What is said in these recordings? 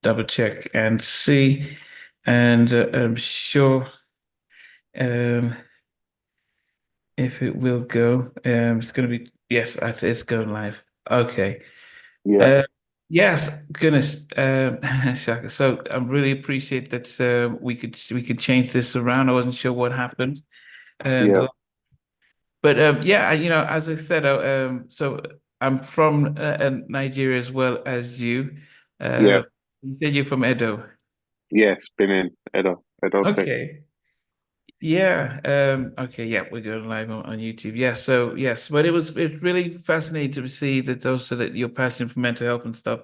double check and see. And I'm sure um, if it will go. It's going to be, yes, it's going live. Okay. Yeah, Uh, yes, goodness, Shaka. So I really appreciate that we could change this around. I wasn't sure what happened. yeah, And but yeah, as I said, so I'm from Nigeria as well as you. yeah, You said you're from Edo. yes. Been in Edo State. Okay. Yeah. Okay. Yeah, we're going live on YouTube. Yeah. So yes, but it's really fascinating to see that also that you're passionate for mental health and stuff.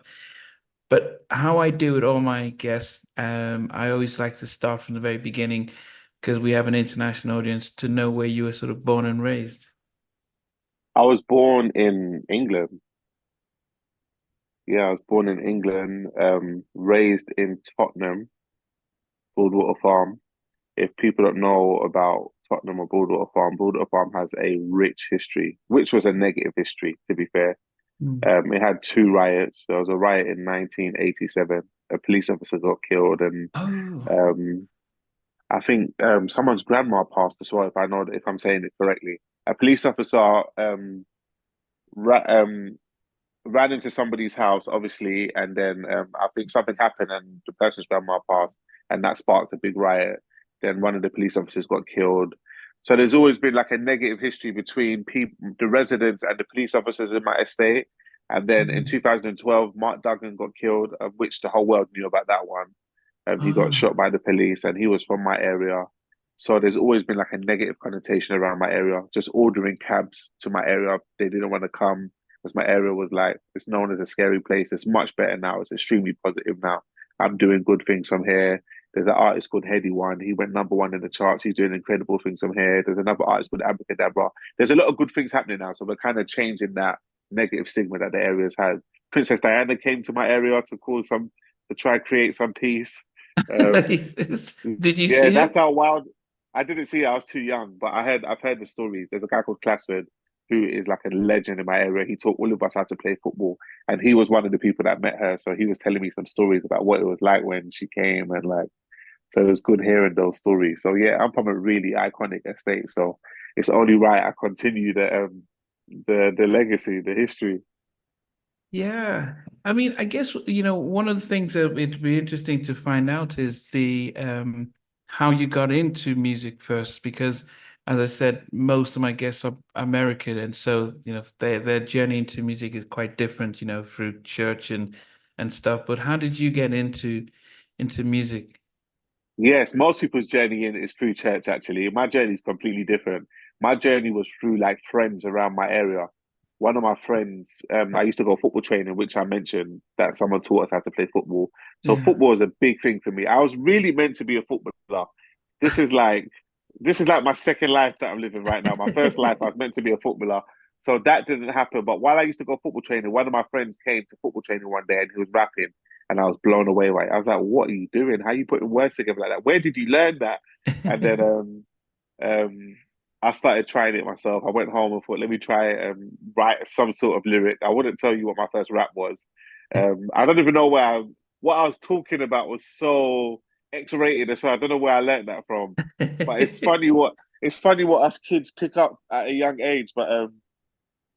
But how I do it, all my guests, I always like to start from the very beginning because we have an international audience to know where you were sort of born and raised. I was born in England. Yeah, I was born in England, raised in Tottenham, Broadwater Farm. If people don't know about Tottenham or Broadwater Farm has a rich history, which was a negative history, to be fair. Mm. It had two riots. There was a riot in 1987. A police officer got killed, and Oh. um, I think someone's grandma passed as well. If I'm saying it correctly, a police officer ra ran into somebody's house, obviously, and then I think something happened, and the person's grandma passed, and that sparked a big riot. Then one of the police officers got killed. So there's always been like a negative history between people, the residents, and the police officers in my estate. And then in Mhm. 2012, Mark Duggan got killed, of which the whole world knew about that one. He got Oh. shot by the police, and he was from my area. So there's always been like a negative connotation around my area. Just ordering cabs to my area, they didn't want to come because my area was like it's known as a scary place. It's much better now. It's extremely positive now. I'm doing good things from here. There's an artist called Heady One. He went #1 in the charts. He's doing incredible things from here. There's another artist called Abracadabra. There's a lot of good things happening now. So we're kind of changing that negative stigma that the area's had. Princess Diana came to my area to try and create some peace. Um, Did you yeah, see that's him? how wild. I didn't see it. I was too young, but I've heard the stories. There's a guy called Classford who is like a legend in my area. He taught all of us how to play football, and he was one of the people that met her. So he was telling me some stories about what it was like when she came, and like, so it was good hearing those stories. So yeah, I'm from a really iconic estate, so it's only right I continue the legacy, the history. Yeah. I mean, I guess, one of the things that it'd be interesting to find out is the how you got into music first, because as I said, most of my guests are American, and so, their journey into music is quite different, through church and stuff. But how did you get into music? Yes, most people's journey in is through church, actually. My journey is completely different. My journey was through like friends around my area. One of my friends, I used to go football training, which I mentioned that someone taught us how to play football. So Yeah. football is a big thing for me. I was really meant to be a footballer. This is like this is like my second life that I'm living right now. My first life, I was meant to be a footballer. So that didn't happen. But while I used to go football training, one of my friends came to football training one day and he was rapping and I was blown away by it. I was like, "What are you doing? How are you putting words together like that? Where did you learn that?" And then um, I started trying it myself. I went home and thought, "Let me try write some sort of lyric." I wouldn't tell you what my first rap was. I don't even know what I was talking about was so X-rated as well. I don't know where I learned that from, but it's funny what us kids pick up at a young age. But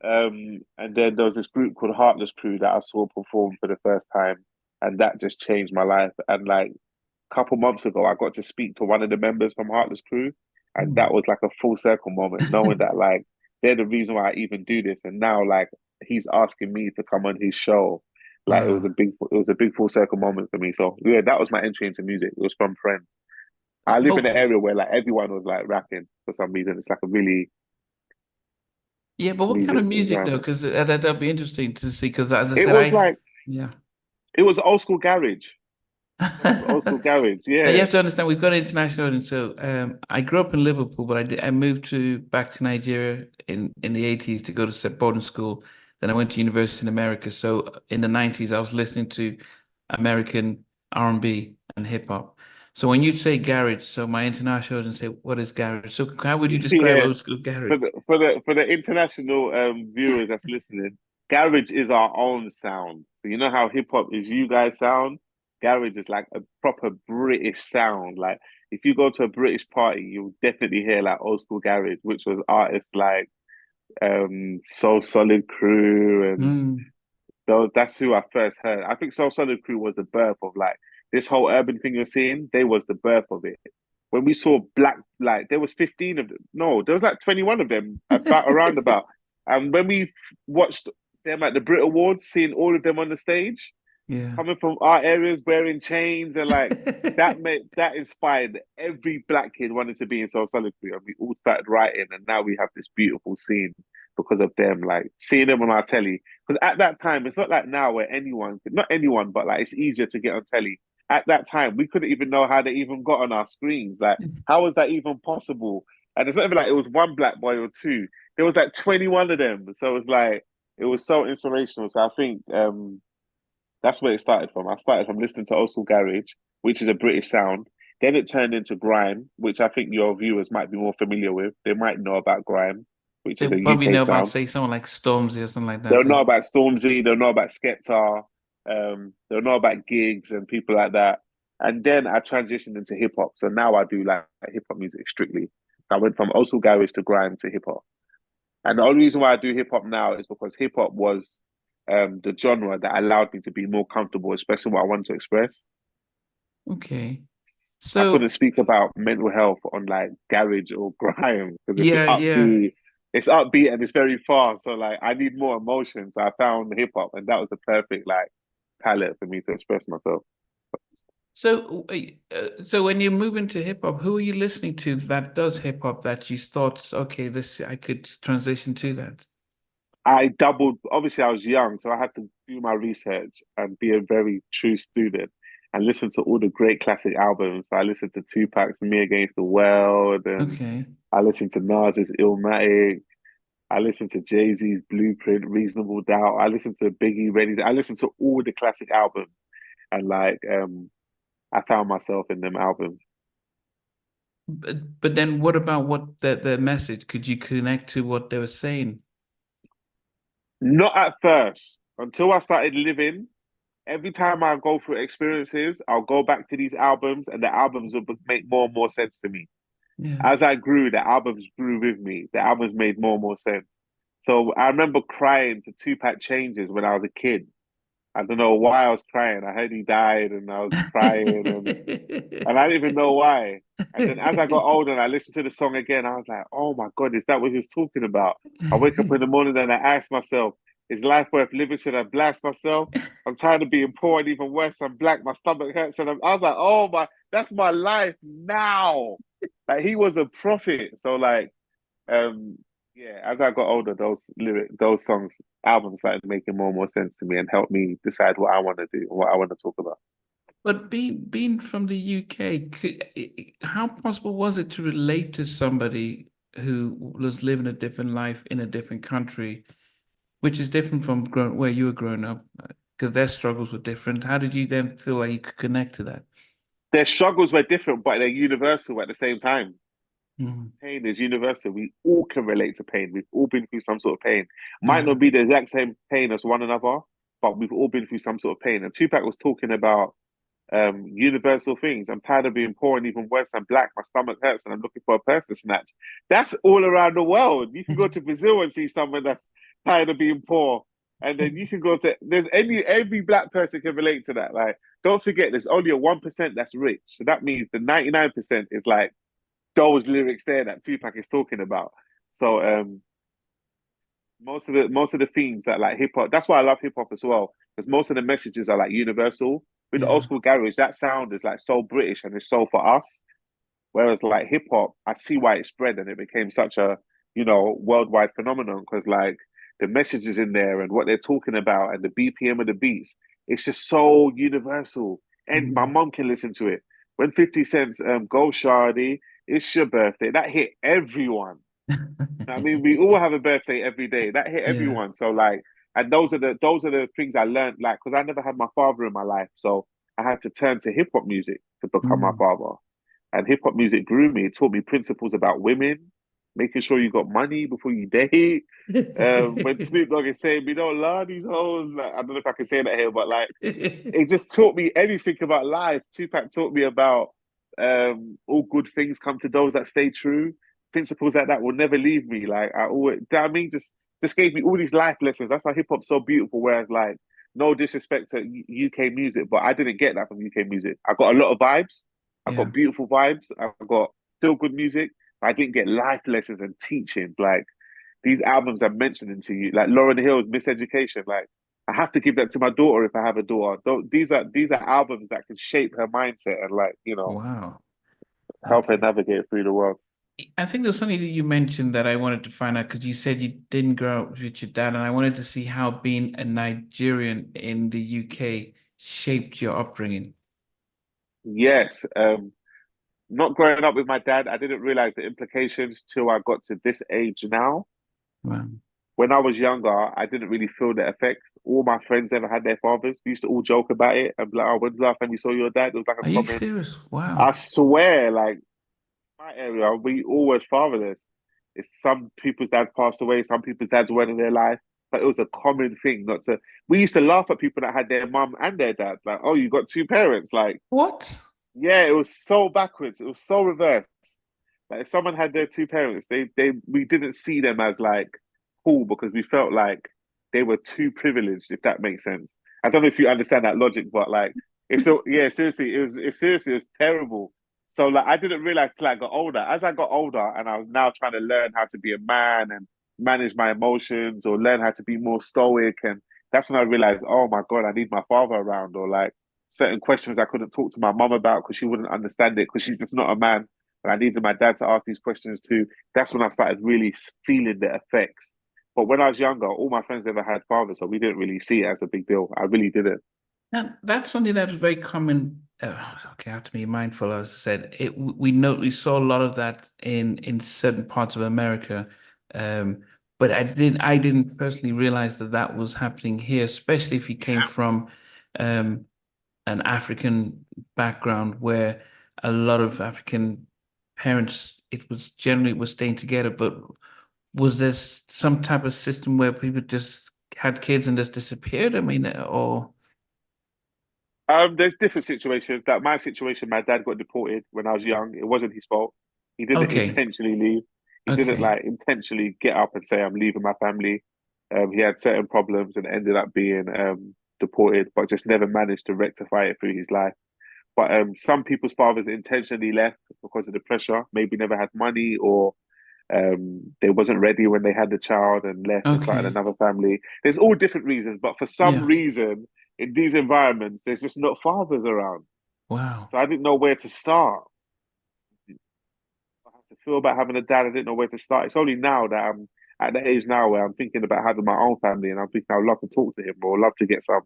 and then there was this group called Heartless Crew that I saw perform for the first time, and that just changed my life. And like a couple months ago, I got to speak to one of the members from Heartless Crew, and that was like a full circle moment, knowing that like they're the reason why I even do this, and now like he's asking me to come on his show. Like Wow. it was a big full circle moment for me. So yeah, that was my entry into music. It was from friends. I live in But an area where like everyone was like rapping for some reason. It's like a really yeah, but what kind music of music though? environment. Because that'll be interesting to see. Because as I It said, was like yeah. it was old school garage. It was old school garage. Now you Yeah. have to understand we've got an international audience. So I grew up in Liverpool, but I moved to back to Nigeria in the 80s to go to boarding school. Then I went to university in America. So in the 90s, I was listening to American R&B and hip hop. So when you say garage, so my international audience say, what is garage? So how would you describe Yeah. old school garage? For the international viewers that's listening, garage is our own sound. So you know how hip hop is you guys sound? garage is like a proper British sound. Like if you go to a British party, you'll definitely hear like old school garage, which was artists like Soul Solid Crew and Mm. those. That's who I first heard. I think Soul Solid Crew was the birth of like this whole urban thing you're seeing. They was the birth of it. When we saw Black, like there was 15 of them. No, there was like 21 of them about around about. And when we watched them at the Brit Awards, seeing all of them on the stage, Yeah. coming from our areas wearing chains and like that inspired every black kid wanted to be in Soul Solid Crew, and we all started writing, and now we have this beautiful scene because of them. Like seeing them on our telly, because at that time it's not like now where not anyone, but like it's easier to get on telly. At that time, we couldn't even know how they even got on our screens. Like, how was that even possible? And it's not even like it was one black boy or two. There was like 21 of them. So it was like it was so inspirational. So I think that's where it started from. I started from listening to old school garage, which is a British sound. Then it turned into grime, which I think your viewers might be more familiar with. They might know about grime, which They is a probably UK know about, sound. say, someone like Stormzy or something like that. They'll know about Stormzy. They'll know about Skepta. They'll know about gigs and people like that. And then I transitioned into hip hop. So now I do like hip hop music strictly. I went from old school garage to grime to hip hop. And the only reason why I do hip hop now is because hip hop was the genre that allowed me to be more comfortable, especially what I want to express. Okay. I So couldn't speak about mental health on like garage or grime because yeah, yeah. it's upbeat and it's very fast. So like I need more emotion. So I found hip hop, and that was the perfect like palette for me to express myself. So when you move into hip hop, who are you listening to that does hip hop that you thought, okay, this I could transition to that? I doubled. Obviously, I was young, so I had to do my research and be a very true student and listen to all the great classic albums. So I listened to Tupac's "Me Against the World," and Okay. I listened to Nas's "Illmatic." I listened to Jay-Z's Blueprint, Reasonable Doubt. I listened to Biggie, Ready. I listened to all the classic albums, and like I found myself in them albums. But then what about what the message? Could you connect to what they were saying? Not at first, until I started living. Every time I go through experiences, I'll go back to these albums, and the albums will make more and more sense to me. Yeah. As I grew, the albums grew with me. The albums made more and more sense. So I remember crying to Tupac Changes when I was a kid. I don't know why I was crying. I heard he died, and I was crying, and I didn't even know why. And then as I got older and I listened to the song again, I was like, oh my God, is that what he was talking about? I wake up in the morning and I ask myself, is life worth living? Should I blast myself? I'm tired of being poor and even worse, I'm black, my stomach hurts. And I was like, oh my, that's my life now. Like he was a prophet. So like, um, yeah, as I got older, those songs, albums started making more and more sense to me and helped me decide what I want to do, what I want to talk about. But being from the UK, how possible was it to relate to somebody who was living a different life in a different country, which is different from where you were growing up, because their struggles were different. How did you then feel like you could connect to that? Their struggles were different, but they're universal at the same time. Mm. Pain is universal. We all can relate to pain. We've all been through some sort of pain. Might Yeah. not be the exact same pain as one another, but we've all been through some sort of pain. And Tupac was talking about universal things. I'm tired of being poor and even worse, I'm black, my stomach hurts, and I'm looking for a purse to snatch. That's all around the world. You can go to Brazil and see someone that's tired of being poor. And then you can go to every black person can relate to that. Like, don't forget there's only a 1% that's rich. So that means the 99% is like those lyrics there that Tupac is talking about. So most of the themes that like hip hop. That's why I love hip hop as well, because most of the messages are like universal. With the old Yeah. school garage, that sound is like so British and it's so for us. Whereas like hip hop, I see why it spread and it became such a worldwide phenomenon because like the messages in there and what they're talking about and the BPM of the beats, it's just so universal. And my Mm. mom can listen to it. When 50 Cent's Go Shardy, it's your birthday, that hit everyone. I mean, we all have a birthday every day. That hit Yeah. everyone. So like, and those are the things I learned. Like, because I never had my father in my life, so I had to turn to hip hop music to become my Mm. father. And hip hop music grew me. It taught me principles about women. making sure you got money before you date. When Snoop Dogg is saying, "We don't love these hoes," like, I don't know if I can say that here, but like it just taught me anything about life. Tupac taught me about all good things come to those that stay true. Principles like that will never leave me. Like I always, I mean, just gave me all these life lessons. That's why hip hop's so beautiful. Whereas like, no disrespect to UK music, but I didn't get that from UK music. I got a lot of vibes. I Yeah. got beautiful vibes. I got feel good music. I didn't get life lessons and teaching. Like these albums I'm mentioning to you, like Lauryn Hill's Miseducation. Like I have to give that to my daughter if I have a daughter. These are albums that can shape her mindset and like Wow. help her Okay. navigate through the world. I think there's something that you mentioned that I wanted to find out because you said you didn't grow up with your dad, and I wanted to see how being a Nigerian in the UK shaped your upbringing. Yes, not growing up with my dad, I didn't realize the implications till I got to this age now. Wow. When I was younger, I didn't really feel the effects. All my friends ever had their fathers. We used to all joke about it and be like, "Oh, when's the last time you saw your dad?" It was like Are a you common. serious? I Wow. swear, like my area, we always fatherless. It's some people's dad passed away, some people's dads went in their life, but it was a common thing not to. We used to laugh at people that had their mum and their dad, like, "Oh, you got two parents." Like, What? yeah, it was so backwards. It was so reversed. Like, if someone had their two parents, they we didn't see them as like cool because we felt like they were too privileged, if that makes sense. I don't know if you understand that logic, but like, it's so yeah, seriously, it was terrible. So like I didn't realize till I got older. As I got older and I was now trying to learn how to be a man and manage my emotions or learn how to be more stoic. And that's when I realized, oh my God, I need my father around, or like certain questions I couldn't talk to my mum about because she wouldn't understand it because she's just not a man. And I needed my dad to ask these questions too. That's when I started really feeling the effects. But when I was younger, all my friends never had fathers, so we didn't really see it as a big deal. I really didn't. Now, that's something that's very common. Okay, I have to be mindful. As I said, we saw a lot of that in certain parts of America, um, but I didn't personally realize that that was happening here, especially if you came from um, an African background where a lot of African parents, it was generally was staying together. But was there some type of system where people just had kids and just disappeared? I mean, or There's different situations. Like my situation, my dad got deported when I was young. It wasn't his fault. He didn't okay, intentionally leave. He didn't okay. like intentionally get up and say, "I'm leaving my family." He had certain problems and ended up being deported, but just never managed to rectify it through his life. But some people's fathers intentionally left because of the pressure. Maybe never had money, or they wasn't ready when they had the child and left and started Okay. another family. There's all different reasons, but for some Yeah. reason, in these environments, there's just not fathers around. Wow. So I didn't know where to start. I had to feel about having a dad. I didn't know where to start. It's only now that I'm at the age now where I'm thinking about having my own family, and I'm thinking I'd love to talk to him or love to get some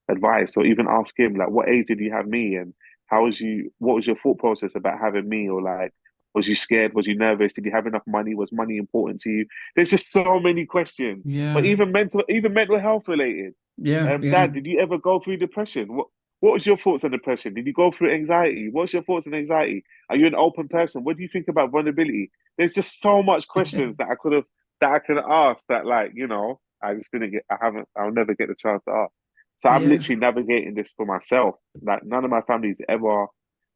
advice or even ask him like, what age did you have me, and what was your thought process about having me, or like, was you scared, was you nervous, did you have enough money, was money important to you? There's just so many questions, but Yeah. even mental health related. Yeah. Yeah. Dad, did you ever go through depression? What was your thoughts on depression? Did you go through anxiety? What's your thoughts on anxiety? Are you an open person? What do you think about vulnerability? There's just so much questions that I could ask that, like, I just didn't get, I'll never get the chance to ask. So I'm Yeah. literally navigating this for myself. Like none of my family's ever,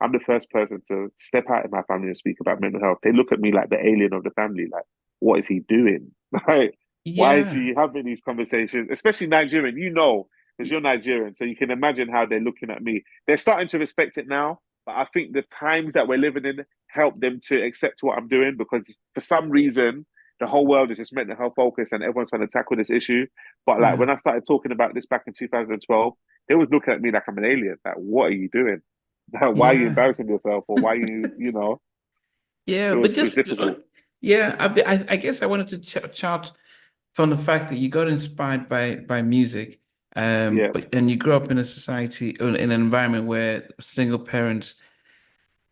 I'm the first person to step out in my family and speak about mental health. They look at me like the alien of the family. Like, what is he doing? Like, why is Yeah. he having these conversations? Especially Nigerian, because you're Nigerian. So you can imagine how they're looking at me. They're starting to respect it now. But I think the times that we're living in help them to accept what I'm doing, because for some reason, the whole world is just mental health focused and everyone's trying to tackle this issue. But like Yeah. when I started talking about this back in 2012, they was looking at me like I'm an alien. Like, what are you doing? Why are you Yeah. embarrassing yourself? Or why you, Yeah. But it's just difficult. yeah, I guess I wanted to chart from the fact that you got inspired by music, Yeah, but and you grew up in a society or in an environment where single parents.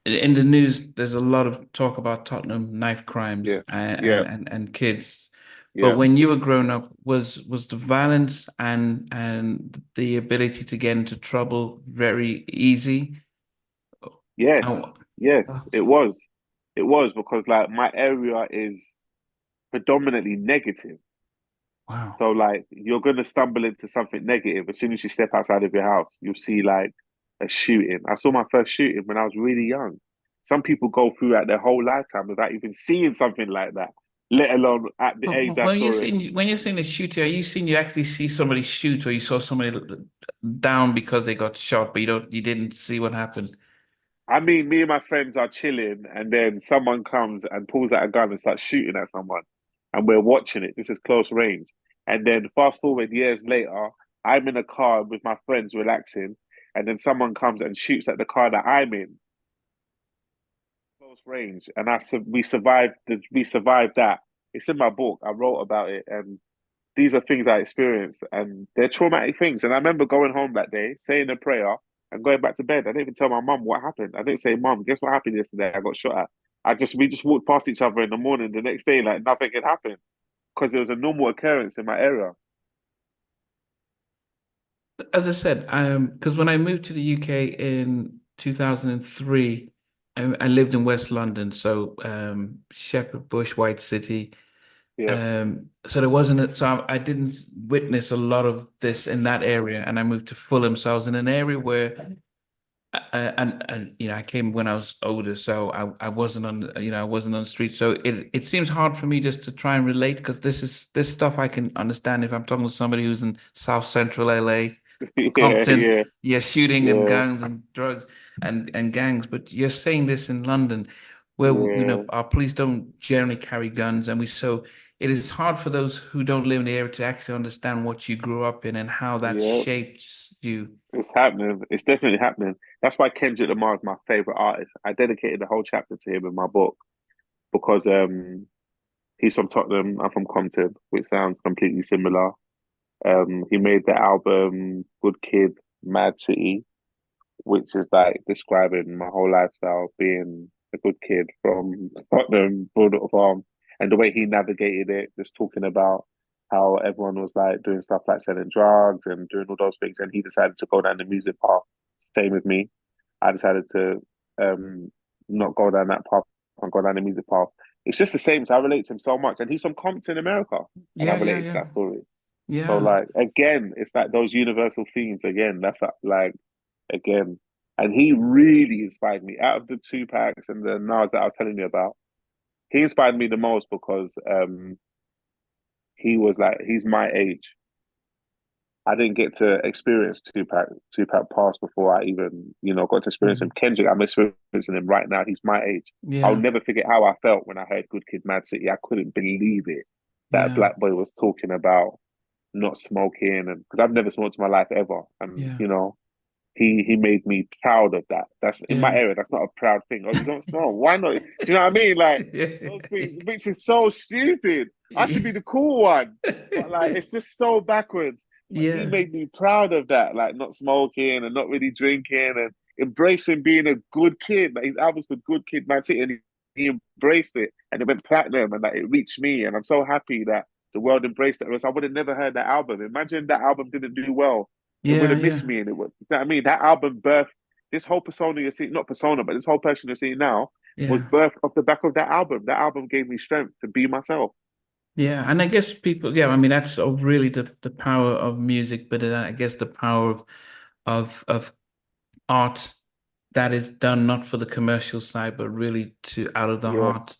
In the news, there's a lot of talk about Tottenham knife crimes yeah, yeah, and kids. But yeah. when you were growing up, was the violence and the ability to get into trouble very easy? Yes, Oh, yes, it okay. was. It was because like my area is predominantly negative. Wow. So like you're gonna stumble into something negative as soon as you step outside of your house. You'll see like a shooting. I saw my first shooting when I was really young. Some people go throughout their whole lifetime without even seeing something like that, let alone at the age But I saw it. when you're saying a shooting, are you saying you actually see somebody shoot, or you saw somebody down because they got shot, but you didn't see what happened? I mean, me and my friends are chilling, and then someone comes and pulls out a gun and starts shooting at someone, and we're watching it. This is close range. And then fast forward years later, I'm in a car with my friends relaxing, and then someone comes and shoots at the car that I'm in, close range. And we survived that. It's in my book. I wrote about it, and these are things I experienced, and they're traumatic things. And I remember going home that day, saying a prayer, and going back to bed. I didn't even tell my mum what happened. I didn't say, "Mum, guess what happened yesterday? I got shot at." We just walked past each other in the morning the next day like nothing had happened because it was a normal occurrence in my area. As I said, because when I moved to the UK in 2003, I lived in West London, so Shepherd Bush, White City. Yeah, So there wasn't so I didn't witness a lot of this in that area, and I moved to Fulham. So I was in an area where and I came when I was older, so I wasn't on I wasn't on the street. So it seems hard for me just to try and relate because this stuff I can understand if I'm talking to somebody who's in South Central LA, yeah, Compton, yeah, yeah, shooting and yeah, guns and drugs and gangs. But you're saying this in London, where yeah, our police don't generally carry guns, and so it is hard for those who don't live in the area to actually understand what you grew up in and how that yeah. shapes you. It's happening. It's definitely happening. That's why Kendrick Lamar is my favorite artist. I dedicated the whole chapter to him in my book because he's from Tottenham. I'm from Compton, which sounds completely similar. He made the album Good Kid, Mad City, which is like describing my whole lifestyle, being a good kid from Tottenham, brought up farm, and the way he navigated it, just talking about how everyone was like doing stuff like selling drugs and doing all those things, and he decided to go down the music path. Same with me. I decided to um not go down that path and go down the music path. It's just the same. So I relate to him so much, and he's from Compton, America, and I Yeah, yeah, related to yeah, that story. So yeah. like again, it's like those universal themes again. That's like again, and he really inspired me. Out of the Tupacs and the Nas that I was telling you about, he inspired me the most because he was like he's my age. I didn't get to experience Tupac past before I even got to experience him. Mhm. Kendrick, I'm experiencing him right now. He's my age. I'll Yeah, never forget how I felt when I heard Good Kid, Mad City. I couldn't believe it that a yeah, black boy was talking about not smoking, and because I've never smoked in my life ever, and yeah, he made me proud of that. That's in my yeah. area. That's not a proud thing. Oh, you don't smoke? Why not? Do you know what I mean? Like those things, which is so stupid. I should be the cool one, but like it's just so backwards. But he Yeah, made me proud of that, like not smoking and not really drinking and embracing being a good kid. Like his albums were Good Kid, Man City, and he embraced it, and it went platinum, and like it reached me, and I'm so happy that the world embraced it. Or else I would have never heard that album. Imagine that album didn't do well, it would yeah, have missed yeah, me, and it would. You know what I mean? That album birthed this whole persona you're seeing, not persona, but this whole person you're seeing now was yeah, birthed off the back of that album. That album gave me strength to be myself. yeah. And I guess people, yeah, I mean, that's really the power of music, but I guess the power of art that is done not for the commercial side, but really to out of the Yes, heart.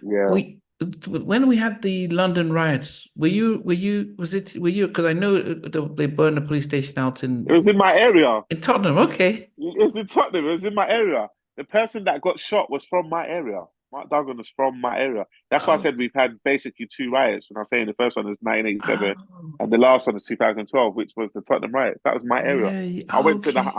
yeah. We when we had the London riots, were you because I know they burned the police station out It was in my area. in Tottenham. Okay. It was in Tottenham. It was in my area. The person that got shot was from my area. Mark Duggan was from my area. That's why I Oh, said we've had basically two riots. When I was saying the first one was 1987, oh, and the last one is 2012, which was the Tottenham riots. That was my area. yeah, I went to the okay.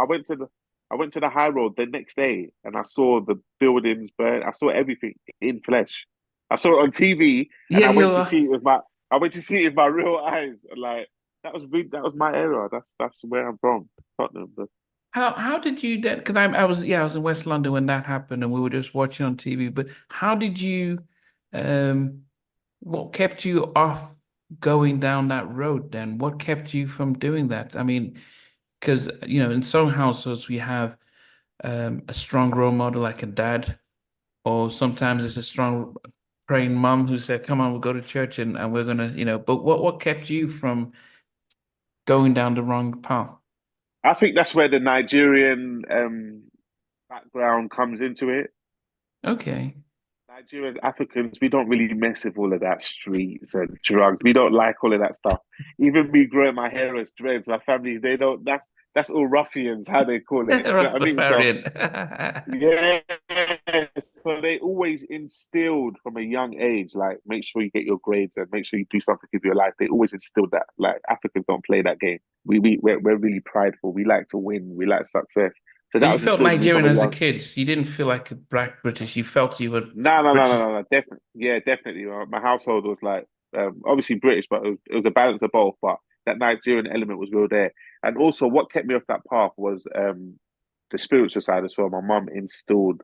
I went to the high road the next day, and I saw the buildings burn. I saw everything in flesh. I saw it on TV, and Yeah, I went to see it with my real eyes. Like that was my era. That's where I'm from, Tottenham. how did you then? Because I was in West London when that happened, and we were just watching on TV. But how did you, um, what kept you off going down that road then? What kept you from doing that? I mean, because in some households we have a strong role model like a dad, or sometimes it's a strong praying mom who said, "Come on, we'll go to church and we're gonna, you know." But what kept you from going down the wrong path? I think that's where the Nigerian background comes into it. Okay. Nigerians, Africans, we don't really mess with all of that streets and drugs. We don't like all of that stuff. Even me growing my hair as dreads, my family, they don't. That's all ruffians, how they call it. Do you know what I mean? So Rastafarian. yeah, so they always instilled from a young age, like make sure you get your grades and make sure you do something with your life. They always instilled that. Like Africans don't play that game. We're really prideful. We like to win. We like success. So So that you was felt instilled in me from Nigerian a as a young. kid. You didn't feel like a black British. You felt you were No, no, no, no, British. no, no. Definitely, yeah, definitely. My household was like obviously British, but it was a balance of both. But that Nigerian element was real there. And also, what kept me off that path was the spiritual side as well. My mum instilled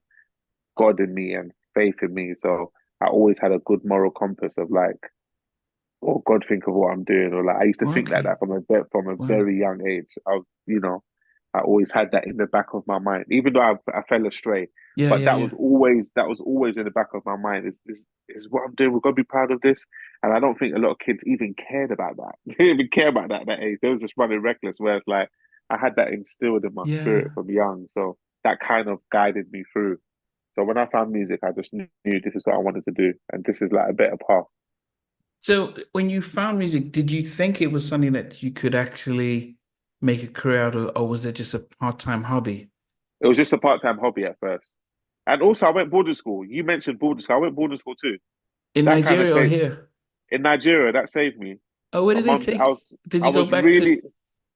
God in me and faith in me, so I always had a good moral compass of like, oh, God, think of what I'm doing, or like I used to think like Okay. that from a Wow. very young age. I always had that in the back of my mind, even though I fell astray. Yeah, But yeah, yeah. that was always in the back of my mind. Is what I'm doing. We're gonna be proud of this. And I don't think a lot of kids even cared about that. They didn't even care about that at that age. They was just running reckless. Whereas like I had that instilled in my spirit Yeah. from young, so that kind of guided me through. So when I found music, I just knew this is what I wanted to do, and this is like a better path. So when you found music, did you think it was something that you could actually make a career out of, or was it just a part-time hobby? It was just a part-time hobby at first. And also, I went boarding school. You mentioned boarding school. I went boarding school too. In That kind of Nigeria or saved here? in Nigeria. That saved me. Oh, where My did they mum's. take you? Did I you go was back to, really.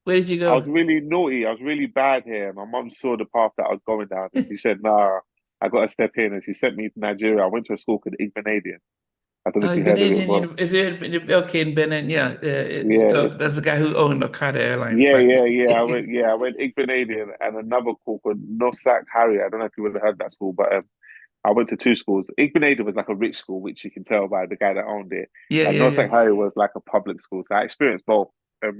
where did you I was go? really naughty. I was really bad here. My mum saw the path that I was going down, and she said, "Nah, I got to step in." And she sent me to Nigeria. I went to a school called Igbenadian. I don't know if you heard of it, Canadian, but is it okay in Benin? Yeah, yeah, so that's the guy who owned Okada Airlines yeah, back in yeah, the yeah. day. I went Igbenadian and another school called Nosak Harry. I don't know if you would have heard that school, but I went to two schools. Igbenada was like a rich school, which you can tell by the guy that owned it. Yeah, And yeah, North yeah. St. Harry was like a public school. So I experienced both a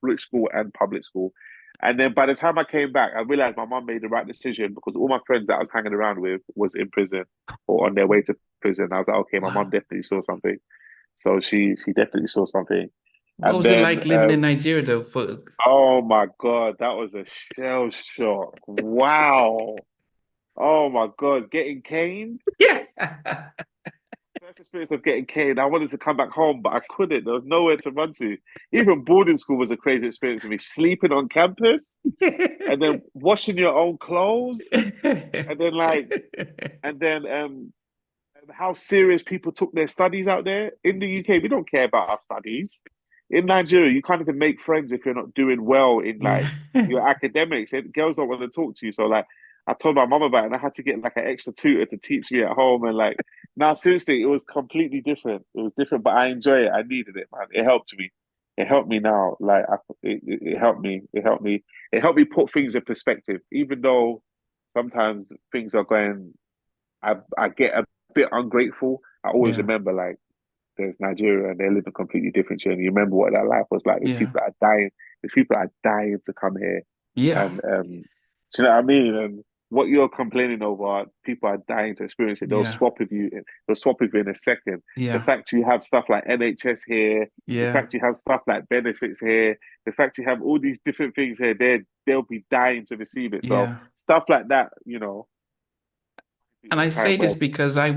rich school and public school. And then by the time I came back, I realized my mum made the right decision because all my friends that I was hanging around with was in prison or on their way to prison. I was like, okay, my mum Wow. definitely saw something. So she definitely saw something. What And was it then like living in Nigeria though? oh my God, that was a shell shock. Wow. Oh my God, getting caned. Yeah. First experience of getting caned, I wanted to come back home, but I couldn't. There was nowhere to run to. Even boarding school was a crazy experience for me. Sleeping on campus and then washing your own clothes, and then like, and then how serious people took their studies out there. In the UK, we don't care about our studies. In Nigeria, you can't even make friends if you're not doing well in like Yeah. your academics. And girls don't want to talk to you. So like I told my mom about it and I had to get like an extra tutor to teach me at home. And like now seriously, it was completely different. It was different, but I enjoy it. I needed it, man. It helped me. It helped me now. It helped me. It helped me. It helped me put things in perspective. Even though sometimes things are going I get a bit ungrateful. I always Yeah. remember like there's Nigeria and they're living completely different here. And you remember what that life was like. There's Yeah. people that are dying. There's people that are dying to come here. Yeah. And do you know what I mean? And what you're complaining over, people are dying to experience it. They'll Yeah. swap with you. They'll swap with you in a second. The Yeah. fact you have stuff like NHS here, the Yeah. fact you have stuff like benefits here, the fact you have all these different things here, they'll be dying to receive it. So Yeah. stuff like that, And your I time say this where because I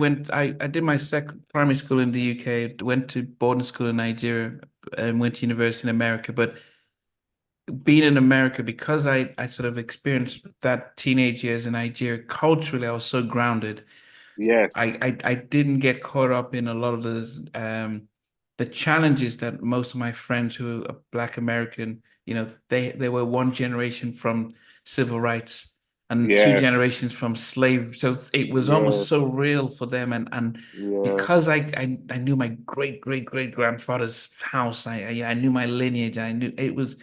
did my second primary school in the UK, went to boarding school in Nigeria, and went to university in America. But being in America, because I sort of experienced that teenage years in Nigeria, culturally, I was so grounded. yes. I didn't get caught up in a lot of the challenges that most of my friends who are Black American, they were one generation from civil rights and two Yes, generations from slavery. So it was almost yes, so real for them. And yes, because I knew my great grandfather's house, I knew my lineage, I knew it was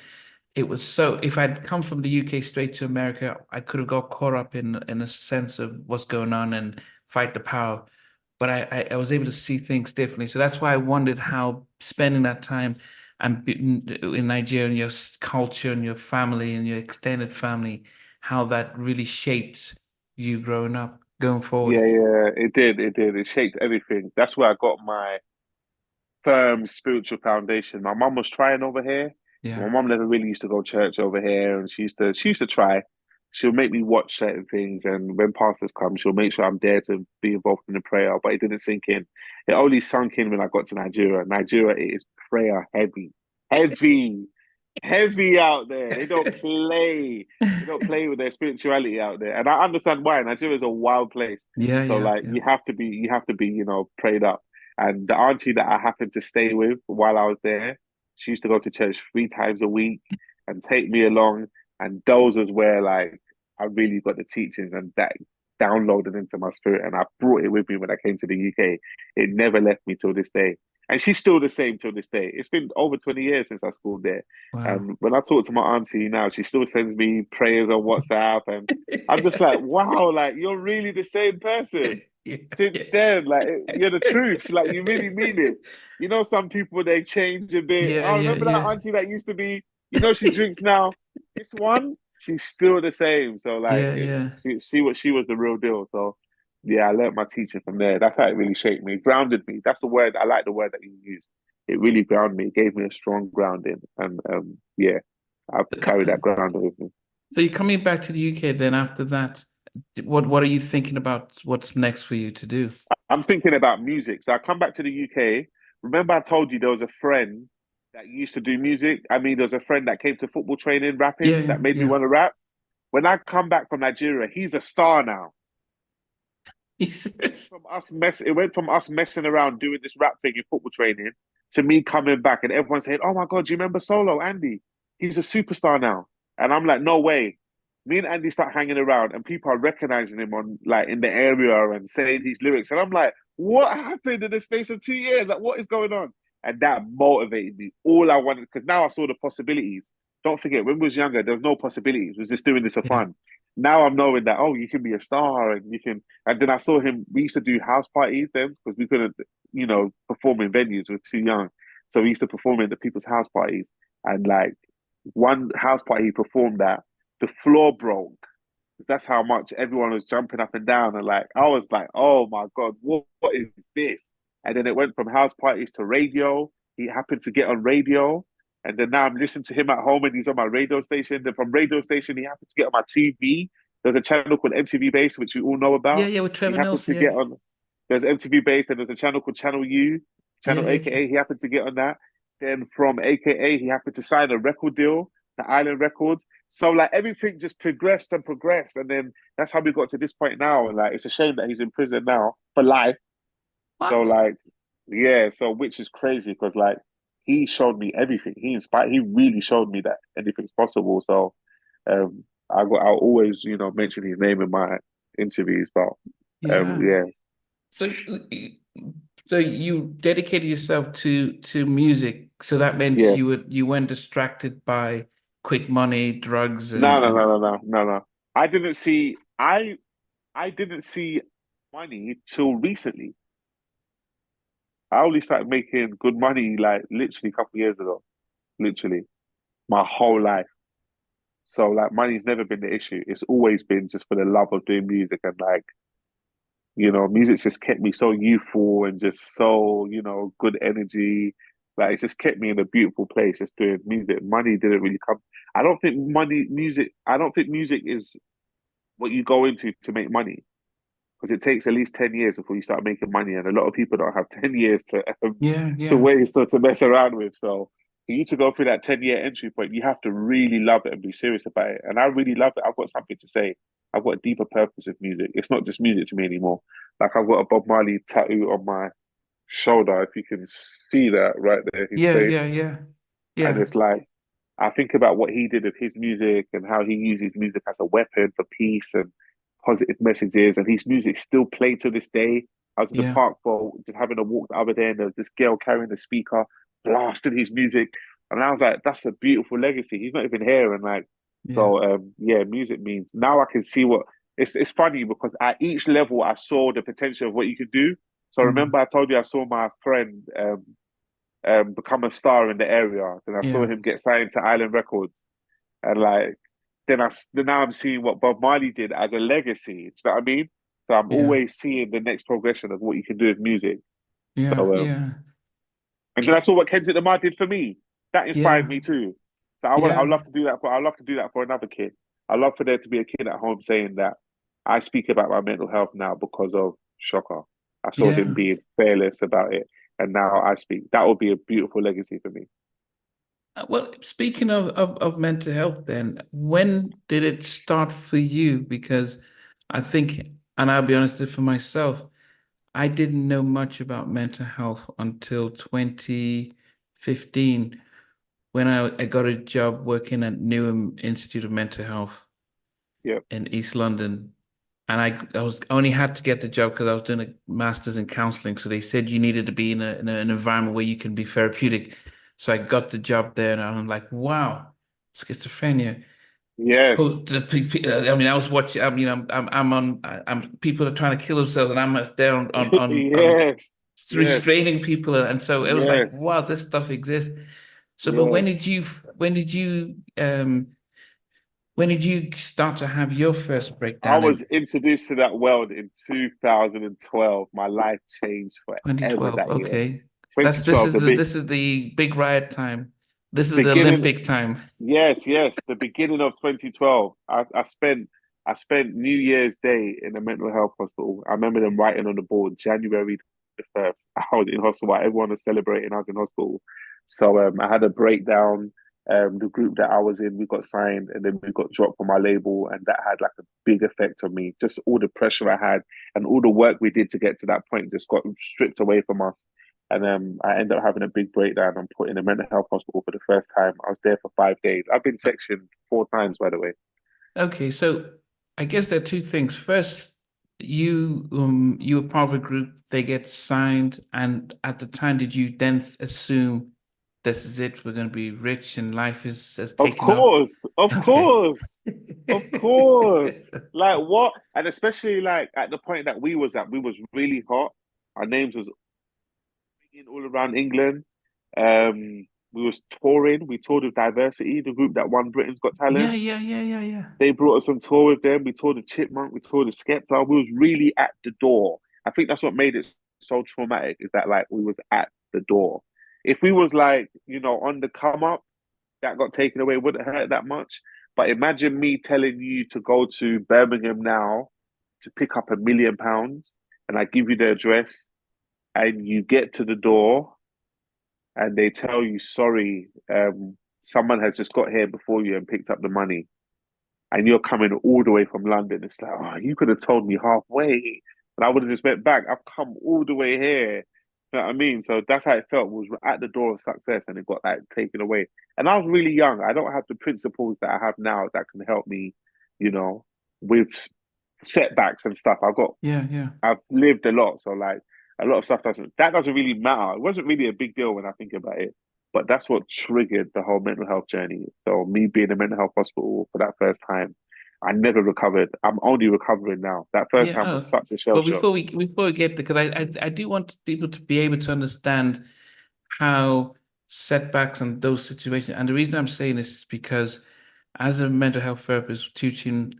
so if I'd come from the UK straight to America, I could have got caught up in a sense of what's going on and fight the power. But I was able to see things differently. So that's why I wondered how spending that time in Nigeria and your culture and your family and your extended family, how that really shaped you growing up. going forward. Yeah, yeah, it did. It did. It shaped everything. That's where I got my firm spiritual foundation. My mum was trying over here. Yeah. My mum never really used to go to church over here, and she used to try. She'll make me watch certain things, and when pastors come, she'll make sure I'm there to be involved in the prayer. But it didn't sink in. It only sunk in when I got to Nigeria. Nigeria, it is prayer heavy, heavy, heavy out there. They don't play. They don't play with their spirituality out there, and I understand why. Nigeria is a wild place, Yeah, so yeah, like yeah. you have to be, prayed up. And the auntie that I happened to stay with while I was there, she used to go to church 3 times a week and take me along. And those was where like I really got the teachings and that downloaded into my spirit. And I brought it with me when I came to the UK. It never left me till this day. And she's still the same till this day. It's been over 20 years since I schooled there. Wow. And when I talk to my auntie now, she still sends me prayers on WhatsApp. And I'm just like, wow, like you're really the same person Yeah, since yeah. then. Like you're the truth. Like you really mean it. Some people they change a bit. Yeah, I yeah, remember that yeah. auntie that used to be. She drinks now. This one, she's still the same. So like, Yeah, yeah. she was the real deal. So yeah, I learned my teaching from there. That's how it really shaped me, grounded me. That's the word. I like the word that you use. It really grounded me. It gave me a strong grounding, and yeah, I've carried that grounding with me. So you're coming back to the UK then after that. What are you thinking about what's next for you to do? I'm thinking about music. So I come back to the UK. Remember, I told you there was a friend that used to do music. I mean, there was a friend that came to football training Yeah, rapping yeah, that made me yeah. want to rap. When I come back from Nigeria, he's a star now. You serious? It went from us messing around doing this rap thing in football training to me coming back and everyone saying, "Oh my God, do you remember Solo, Andy? He's a superstar now." And I'm like, no way. Me and Andy start hanging around and people are recognizing him on like in the area and saying his lyrics. And I'm like, what happened in the space of 2 years? Like, what is going on? And that motivated me. All I wanted, because now I saw the possibilities. Don't forget, when we was younger, there was no possibilities. We was just doing this for Yeah, fun. Now I'm knowing that, oh, you can be a star and you can. And then I saw him. We used to do house parties then because we couldn't, perform in venues. We were too young, so we used to perform in the people's house parties. And like one house party he performed at, the floor broke. That's how much everyone was jumping up and down. And like I was like, oh my God, what is this? And then it went from house parties to radio. He happened to get on radio. And then now I'm listening to him at home and he's on my radio station. Then from radio station, he happened to get on my TV. There's a channel called MTV Base, which we all know yeah, about. yeah. With He Trevor happened Nelson, to yeah, get on, there's MTV Base, and there's a channel called Channel U, yeah, Channel yeah, yeah. AKA. He happened to get on that. Then from AKA, he happened to sign a record deal to Island Records. So like everything just progressed and progressed. And then that's how we got to this point now. And like it's a shame that he's in prison now for life. So What? like, yeah, so which is crazy because like he showed me everything. He really showed me that anything's possible. So I'll always, mention his name in my interviews. But Yeah. yeah, So, so you dedicated yourself to music. So that meant yeah. you weren't distracted by quick money, drugs, No, no, and no, no, no, no, no. I didn't see I didn't see money till recently. I only started making good money like literally a couple of years ago. Literally. My whole life. So like money's never been the issue. It's always been just for the love of doing music and like, music's just kept me so youthful and just so, good energy. Like it's just kept me in a beautiful place just doing music. Money didn't really come. I don't think music is what you go into to make money because it takes at least 10 years before you start making money. And a lot of people don't have 10 years yeah, to yeah, waste or to mess around with. So for you to go through that 10-year entry point, you have to really love it and be serious about it. And I really love it. I've got something to say. I've got a deeper purpose of music. It's not just music to me anymore. Like I've got a Bob Marley tattoo on my shoulder, if you can see that right there, his yeah, yeah, face. yeah, And yeah, it's like I think about what he did with his music and how he uses music as a weapon for peace and positive messages. And his music still played to this day. I was in the yeah, park for just having a walk the other day, and there was this girl carrying the speaker, blasting his music. And I was like, that's a beautiful legacy. He's not even here. And like, yeah. so yeah, music means now I can see what it's funny because at each level I saw the potential of what you could do. So Mm, remember I told you I saw my friend become a star in the area. Then I saw yeah, him get signed to Island Records, and like then now I'm seeing what Bob Marley did as a legacy. Do you know what I mean? So I'm Yeah. always seeing the next progression of what you can do with music. Yeah. So Yeah. and then I saw what Kendrick Lamar did for me. That inspired Yeah. me too. So I'd Yeah. love to do that for I'd love to do that for another kid. I'd love for there to be a kid at home saying that I speak about my mental health now because of Shocka. I saw him Yeah. being fearless about it, and now I speak. That would be a beautiful legacy for me. Well, speaking of mental health, then, when did it start for you? Because I think, and I'll be honest for myself, I didn't know much about mental health until 2015 when I got a job working at Newham Institute of Mental Health Yep. in East London. And I was only had to get the job because I was doing a master's in counseling. So they said you needed to be in an environment where you can be therapeutic. So I got the job there, and I'm like, wow, schizophrenia. Yes. I mean, I was watching. I mean, I'm on. I'm people are trying to kill themselves, and I'm there on Yes. Yes. restraining people, and so it was like, Yes. wow, this stuff exists. So, but Yes. when did you start to have your first I breakdown was in introduced to that world in 2012. My life changed forever 2012? that year. Okay, that's 2012, this is the big riot time. This is the beginning. Olympic time. Yes, yes, the beginning of 2012. I spent New Year's Day in a mental health hospital. I remember them writing on the board January the 1st. I was in hospital while everyone was celebrating. I was in hospital. So I had a breakdown. The group that I was in, we got signed and then we got dropped from my label, and that had like a big effect on me. Just all the pressure I had and all the work we did to get to that point just got stripped away from us. And I ended up having a big breakdown and put in a mental health hospital for the first time. I was there for 5 days. I've been sectioned 4 times, by the way. Okay, so I guess there are two things. First, you were part of a group, they get signed, and at the time, did you then assume this is it, we're going to be rich and life is has Of taken off? course, of Okay. course, of course. Like what? And especially like at the point that we was at, we was really hot. Our names was all around England. We was touring. We toured with Diversity, the group that won Britain's Got Yeah, Talent. yeah, yeah, yeah, yeah. They brought us on tour with them. We toured with Chipmunk. We toured with Skepta. We was really at the door. I think that's what made it so traumatic. Is that like we was at the door. If we was like on the come up, that got taken away, it wouldn't hurt that much. But imagine me telling you to go to Birmingham now to pick up £1 million, and I give you the address, and you get to the door, and they tell you, sorry, someone has just got here before you and picked up the money, and you're coming all the way from London. It's like, oh, you could have told me halfway, and I would have just went back. I've come all the way here. You know what I mean? So that's how it felt. Was at the door of success, and it got like taken away. And I was really young. I don't have the principles that I have now that can help me, you know, with setbacks and stuff. Yeah, yeah. I've lived a lot, so like a lot of stuff doesn't really matter. It wasn't really a big deal when I think about it, but that's what triggered the whole mental health journey. So me being in a mental health hospital for that first time, I never recovered. I'm only recovering now. That first Yeah. time was Oh. such a shell But shock. before we get there, because I do want people to be able to understand how setbacks and those situations. And the reason I'm saying this is because as a mental health therapist treating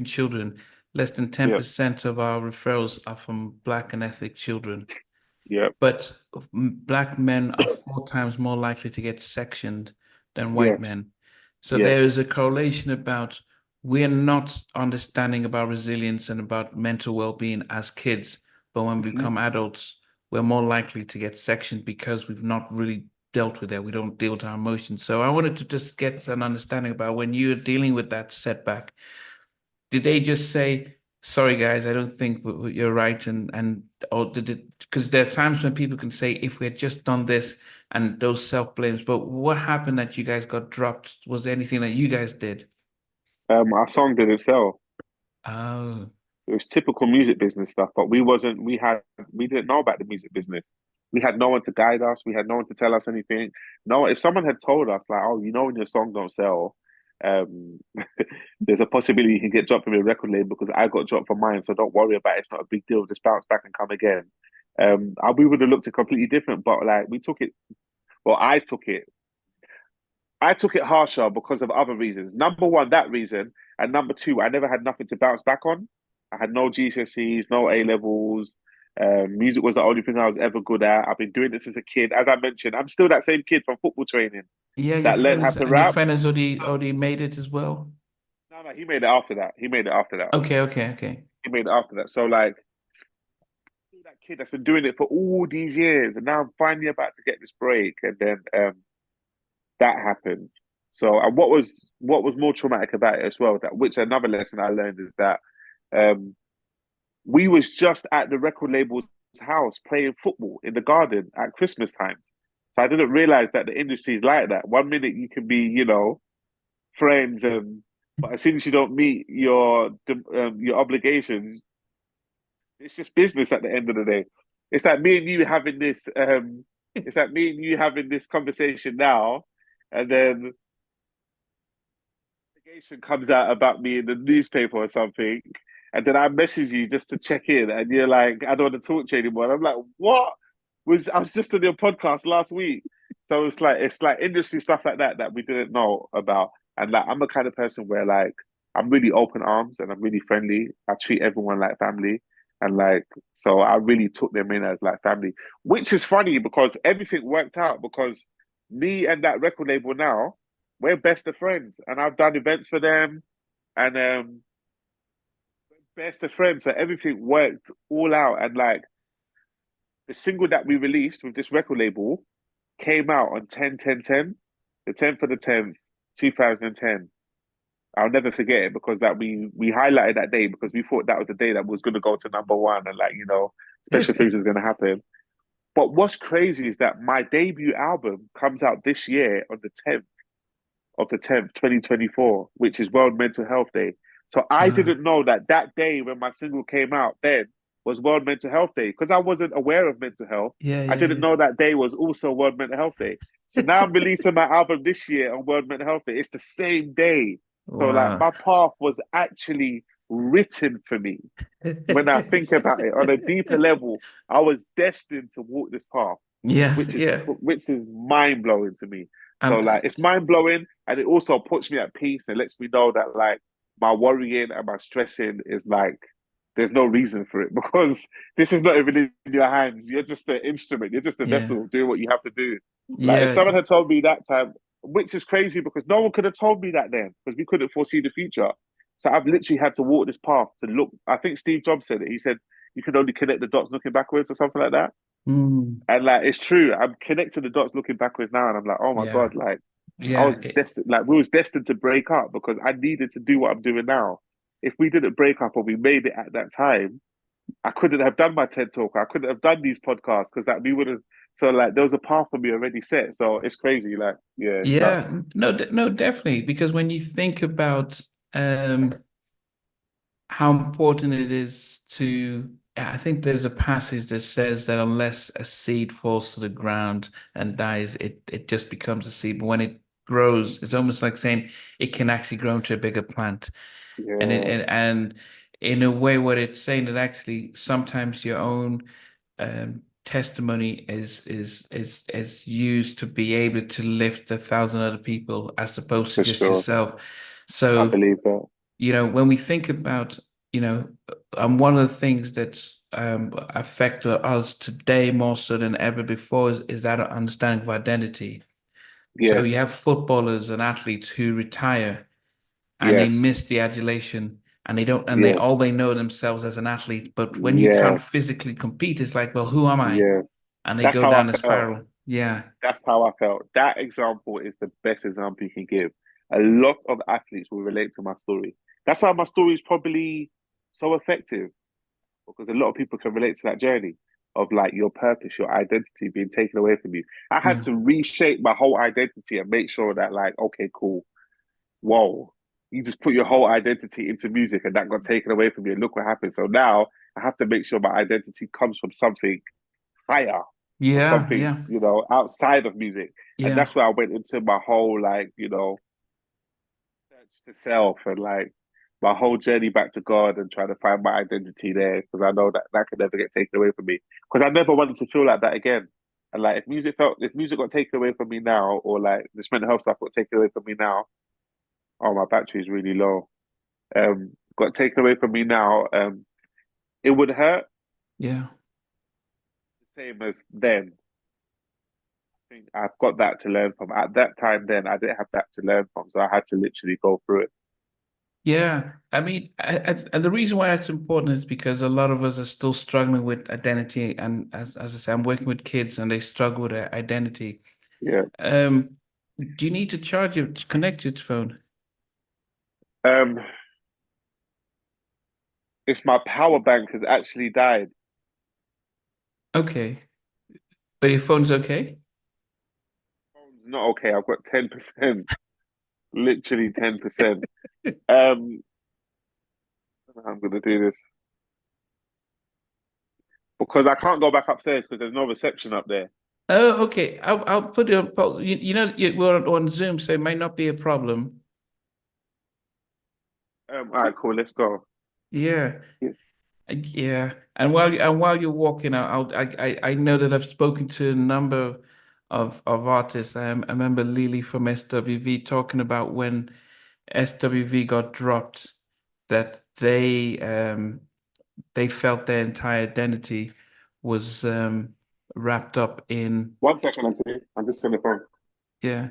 children, less than Yep, 10% of our referrals are from Black and ethnic children. yep, But Black men are 4 times more likely to get sectioned than white yes, men. So yes. there is a correlation about we're not understanding about resilience and about mental well-being as kids, but when we Mhm. become adults, we're more likely to get sectioned because we've not really dealt with that. We don't deal with our emotions. So I wanted to just get an understanding about when you're dealing with that setback, did they just say, sorry guys, I don't think you're right, and or did it, because there are times when people can say, if we had just done this, and those self-blames, but what happened that you guys got dropped? Was there anything that you guys did? Our song didn't sell. Oh, It was typical music business stuff, but we didn't know about the music business. We had no one to guide us. We had no one to tell us anything. No, if someone had told us like, oh, when your song don't sell, um, there's a possibility you can get dropped from your record label because I got dropped from mine. So don't worry about it. It's not a big deal. Just bounce back and come again. We would have looked at completely different, but like we took it. Well, I took it. I took it harsher because of other reasons. Number one, that reason, and number two, I never had nothing to bounce back on. I had no GCSEs, no A levels. Music was the only thing I was ever good at. I've been doing this as a kid. As I mentioned, I'm still that same kid from football training Yeah, your that learned how friends to and your rap. friend has already So, already made it as well. no, he made it after that. He made it after that. Okay, okay, okay. He made it after that. So like that kid that's been doing it for all these years, and now I'm finally about to get this break, and then that happened. So, and what was more traumatic about it as well, that which another lesson I learned is that um, we was just at the record label's house playing football in the garden at Christmas time. So I didn't realize that the industry is like that. One minute you can be, friends, but as soon as you don't meet your obligations, it's just business at the end of the day. It's like me and you having this. It's like me and you having this conversation now, and then investigation comes out about me in the newspaper or something, and then I message you just to check in, and you're like, I don't want to talk to you anymore. And I'm like, what? I was just on your podcast last week. So it's like industry stuff like that that we didn't know about. And like I'm the kind of person where like I'm really open arms and I'm really friendly. I treat everyone like family. And like so I really took them in as like family. Which is funny because everything worked out because me and that record label now, we're best of friends. And I've done events for them and best of friends. So everything worked all out. And like the single that we released with this record label came out on 10-10-10, the 10th of the 10th, 2010. I'll never forget it because that we highlighted that day because we thought that was the day that was going to go to number one and like, special things was going to happen. But what's crazy is that my debut album comes out this year on the 10th of the 10th, 2024, which is World Mental Health Day. So I Wow. didn't know that that day when my single came out then was World Mental Health Day because I wasn't aware of mental health. Yeah, I didn't yeah, know that day was also World Mental Health Day. So yeah. now I'm releasing my album this year on World Mental Health Day. It's the same day. So like Wow. my path was actually written for me. When I think about it on a deeper level, I was destined to walk this path, Yeah, which is yeah. which is mind blowing to me. So I'm like it's mind blowing, and it also puts me at peace and lets me know that like my worrying and my stressing is like there's no reason for it because this is not even in your hands. You're just an instrument. You're just a yeah, vessel doing what you have to do. Like if yeah, someone had told me that time, which is crazy because no one could have told me that then because we couldn't foresee the future. So I've literally had to walk this path to look. I think Steve Jobs said it. He said you can only connect the dots looking backwards or something like that. mm, And like it's true. I'm connecting the dots looking backwards now, and I'm like, oh my yeah, god, like I yeah, was destined. Like we was destined to break up because I needed to do what I'm doing now. If we didn't break up or we made it at that time, I couldn't have done my TED talk. I couldn't have done these podcasts because that we would have. So like there was a path for me already set. So it's crazy. Like yeah, it's yeah. nuts. No, no, definitely. Because when you think about um how important it is to, I think there's a passage that says that unless a seed falls to the ground and dies, it just becomes a seed. But when it grows, it's almost like saying it can actually grow into a bigger plant. And Yeah, in a way, what it's saying that actually sometimes your own testimony is used to be able to lift 1,000 other people as opposed to for just sure. yourself. I So, believe that. when we think about, one of the things that's affect us today more so than ever before is that understanding of identity. So you Yes, have footballers and athletes who retire and they yes, miss the adulation and they don't and they all yes, they know themselves as an athlete. But when you can't yes, physically compete, it's like, well, who am I? yes. And they That's go how I down the felt. spiral. Yeah. That's how I felt. That example is the best example you can give. A lot of athletes will relate to my story. That's why my story is probably so effective because a lot of people can relate to that journey of like your purpose, your identity being taken away from you. I had Yeah. to reshape my whole identity and make sure that, like, okay, cool, whoa, you just put your whole identity into music and that got taken away from you. And look what happened. So now I have to make sure my identity comes from something higher or Yeah. something, Yeah. outside of music. And Yeah. that's where I went into my whole like, search to self and like my whole journey back to God and trying to find my identity there because I know that that could never get taken away from me. Because I never wanted to feel like that again. And like if music got taken away from me now, or like this mental health stuff got taken away from me now, oh my battery is really low. got taken away from me now, it would hurt Yeah. the same as then. I think I've got that to learn from. At that time, then I didn't have that to learn from, so I had to literally go through it. Yeah. I mean, and the reason why that's important is because a lot of us are still struggling with identity. And as I say, I'm working with kids and they struggle with their identity. Yeah. Um, do you need to charge your, connect your phone? Um, if my power bank has actually died, Okay. But your phone's okay? phone's not okay. I've got 10%, literally 10%. Um, I don't know how I'm gonna do this because I can't go back upstairs because there's no reception up there. Oh, okay. I'll put it on pause. You know, we're on Zoom, so it might not be a problem. All right, cool. Let's go. Yeah. Yeah. Yeah, and while you're walking out, I know that I've spoken to a number of artists. I remember Lily from SWV talking about when SWV got dropped, that they felt their entire identity was wrapped up in. 1 second, Auntie. I'm just on the phone. Yeah.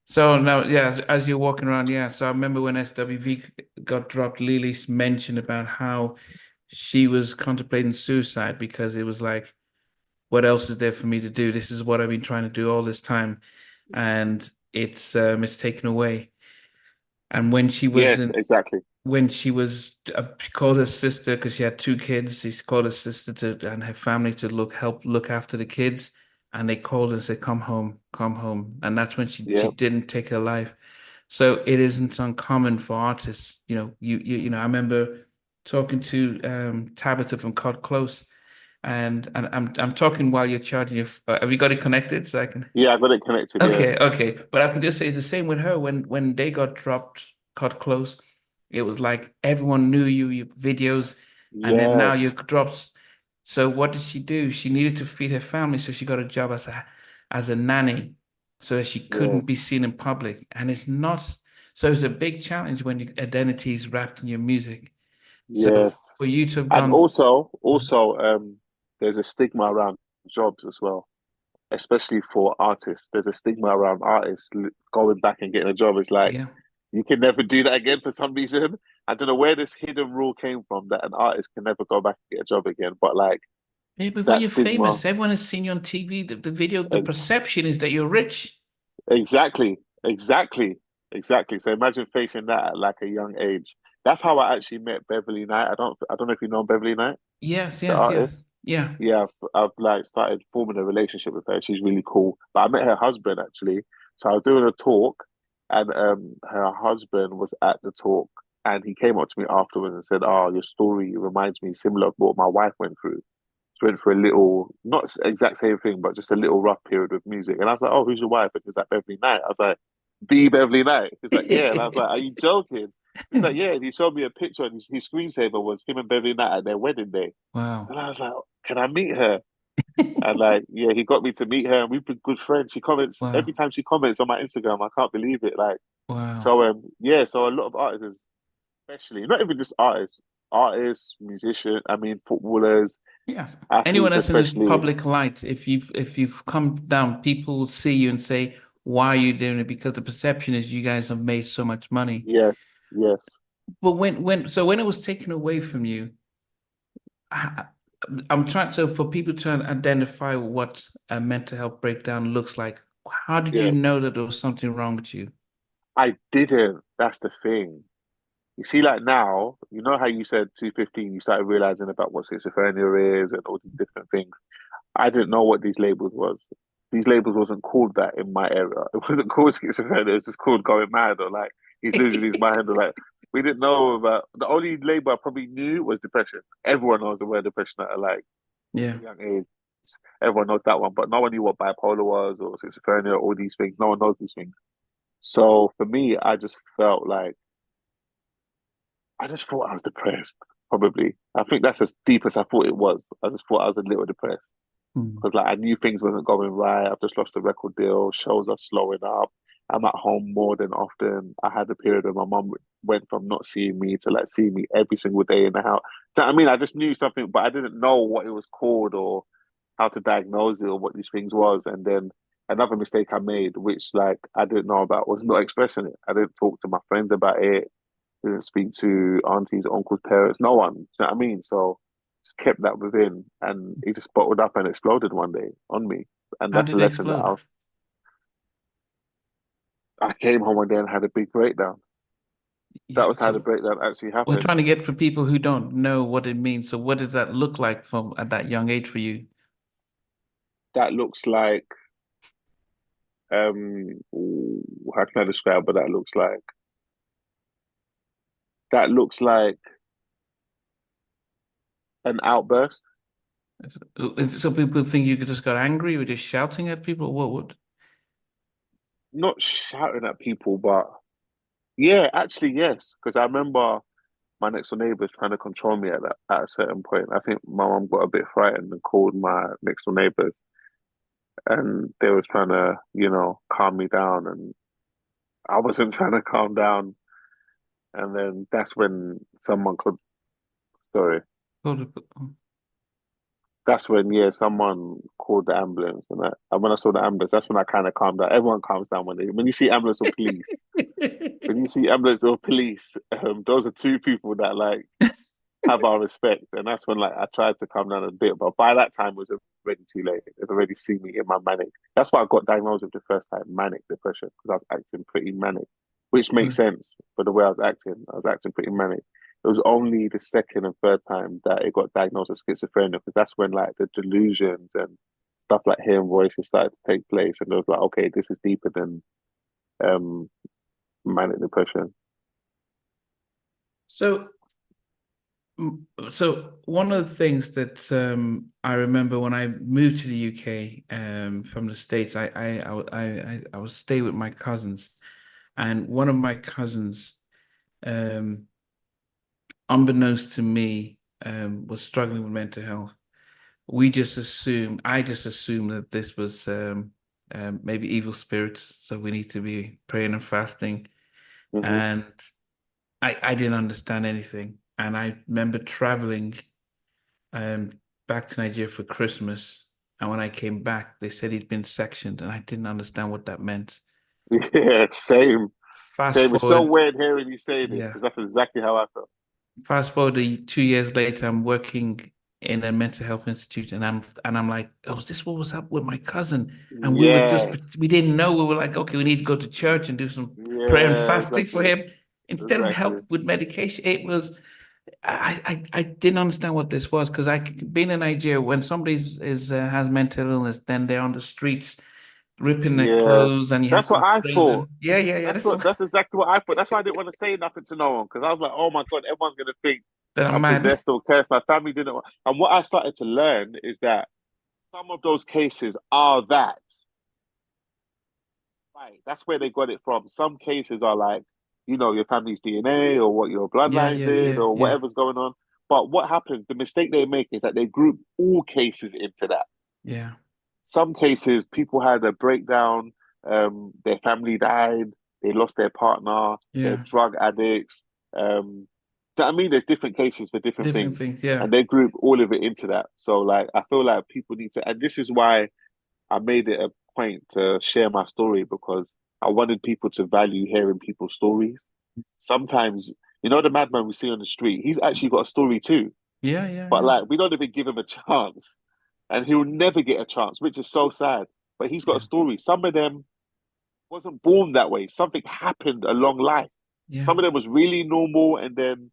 So now, yeah, as you're walking around, yeah. So I remember when SWV got dropped, Lily's mentioned about how she was contemplating suicide because it was like, what else is there for me to do? This is what I've been trying to do all this time, and it's taken away. And Yes, exactly. when she called her sister because she had two kids. She called her sister to and her family to help look after the kids, and they called and said, come home," and that's when she Yeah, didn't take her life. So it isn't uncommon for artists. I remember talking to Tabitha from Cut Close, and I'm talking while you're charging your. Have you got it connected so I can? yeah. I got it connected. Yeah. Okay. But I can just say it's the same with her when they got dropped, Cut Close. It was like everyone knew you, your videos, and then now you're Yes, dropped. So what did she do? She needed to feed her family, so she got a job as a nanny, so that she couldn't be yes, seen in public. And it's not so it's a big challenge when your identity is wrapped in your music. So yes. for you to have And gone, there's a stigma around jobs as well, especially for artists. There's a stigma around artists going back and getting a job. It's like yeah. you can never do that again for some reason. I don't know where this hidden rule came from that an artist can never go back and get a job again. But like Yeah, but when that you're stigma, famous, everyone has seen you on TV. The video, the ex perception is that you're rich. exactly, exactly, exactly. So imagine facing that at like a young age. That's how I actually met Beverly Knight. I don't know if you know Beverly Knight, Yes, the yes, yes. artist. Yeah. Yeah, I've like started forming a relationship with her. She's really cool. But I met her husband actually. So I was doing a talk, and her husband was at the talk, and he came up to me afterwards and said, "Oh, your story reminds me similar of what my wife went through. She went for a little, not exact same thing, but just a little rough period with music." And I was like, "Oh, who's your wife?" And he was like, "Beverly Knight." I was like, "The Beverly Knight." He's like, "Yeah." And I was like, "Are you joking?" He's like, "Yeah." And he showed me a picture, and his screensaver was him and Beverly Knight at their wedding day. Wow. And I was like, "Can I meet her?" And like, yeah, he got me to meet her, and we've been good friends. She comments Wow. every time she comments on my Instagram. I can't believe it. Like, Wow. so yeah, so a lot of artists, especially not even just artists, musicians. I mean, footballers, Yes. Anyone athletes, that's in this especially. public light, if you've come down, people will see you and say, "Why are you doing it?" Because the perception is you guys have made so much money. Yes, yes, But when it was taken away from you, I, I'm trying so for people to identify what a mental health breakdown looks like. How did you yeah. know that there was something wrong with you? I didn't. That's the thing. You see, like now, you know how you said 215, you started realizing about what schizophrenia is and all these different things. I didn't know what these labels was. These labels wasn't called that in my era. It wasn't called schizophrenia. It was just called going mad or like he's losing his mind or like we didn't know about the only label I probably knew was depression. Everyone knows the word depression at like Yeah. a young age. Everyone knows that one, but no one knew what bipolar was or schizophrenia, all these things. No one knows these things. So for me, I just thought I was depressed. Probably. I think that's as deep as I thought it was. I just thought I was a little depressed Hmm. because like I knew things wasn't going right. I've just lost a record deal. Shows are slowing up. I'm at home more than often. I had a period where my mum went from not seeing me to like seeing me every single day in the house. Do you know what I mean? I just knew something, but I didn't know what it was called or how to diagnose it or what these things was. And then another mistake I made, which like I didn't know about, was not expressing it. I didn't talk to my friends about it. Didn't speak to aunties, uncles, parents, no one. Do you know what I mean? So just kept that within, and it just bottled up and exploded one day on me. And How that's a did it lesson that explode? I came home one day and had a big breakdown. That Yeah. was how the So breakdown actually we're happened. trying to get for people who don't know what it means. So what does that look like from at that young age for you? That looks like how can I describe what that looks like? That looks like an outburst. So people think you just got angry or just shouting at people? What would? Not shouting at people, but yeah, actually yes. Because I remember my next door neighbors trying to control me at a certain point. I think my mum got a bit frightened and called my next door neighbors, and they was trying to, calm me down, and I wasn't trying to calm down. And then that's when someone could, sorry, that's when, yeah, someone called the ambulance. And when I saw the ambulance, that's when I kind of calmed down. Everyone calms down when you see ambulance or police. When you see ambulance or police, those are two people that like have our respect. And that's when like I tried to calm down a bit. But by that time, it was already too late. They've already seen me in my manic. That's why I got diagnosed with the first time, manic depression, because I was acting pretty manic, which makes sense for the way I was acting. I was acting pretty manic. It was only the second and third time that it got diagnosed as schizophrenia, because that's when like the delusions and stuff like hearing voices started to take place. And it was like, okay, this is deeper than um, manic depression. So So one of the things that I remember when I moved to the UK from the States, I was stay with my cousins, and one of my cousins, um, unbeknownst to me, was struggling with mental health. I just assumed that this was maybe evil spirits, so we need to be praying and fasting, Hmm. and I didn't understand anything, and I remember traveling um, back to Nigeria for Christmas. And when I came back, they said he'd been sectioned, and I didn't understand what that meant. Yeah, same. Fast Same. It's so forward, weird hearing you say this yeah. because that's exactly how I felt. Fast forward 2 years later, I'm working in a mental health institute, and I'm like, oh, is this what was up with my cousin? And Yes. we didn't know. We were like, okay, we need to go to church and do some prayer and Yeah, fasting for exactly. him instead of Exactly. help with medication. It was I didn't understand what this was because I being in Nigeria when somebody has mental illness, then they're on the streets ripping their Yeah. clothes, and you have That's to what I explain thought. them. Yeah, yeah, yeah. That's exactly what I thought. That's why I didn't want to say nothing to no one because I was like, oh my God, everyone's gonna think That I'm I'm mad. possessed or cursed. My family didn't and what I started to learn is that some of those cases are that. Right. That's where they got it from. Some cases are like, your family's DNA or what your Yeah, bloodlines yeah, did yeah, or yeah, whatever's going on. But what happens, the mistake they make is that they group all cases into that. yeah, Some cases, people had a breakdown, their family died, they lost their partner, they're yeah. drug addicts. Um, I mean, there's different cases for different Different things, things. Yeah, and they group all of it into that. So, like, I feel like people need to, and this is why I made it a point to share my story because I wanted people to value hearing people's stories. Sometimes, the madman we see on the street, he's actually got a story too. yeah, yeah, But yeah, like, we don't even give him a chance, and he'll never get a chance, which is so sad. But he's got a yeah, story. Some of them wasn't born that way. Something happened along life. yeah, Some of them was really normal, and then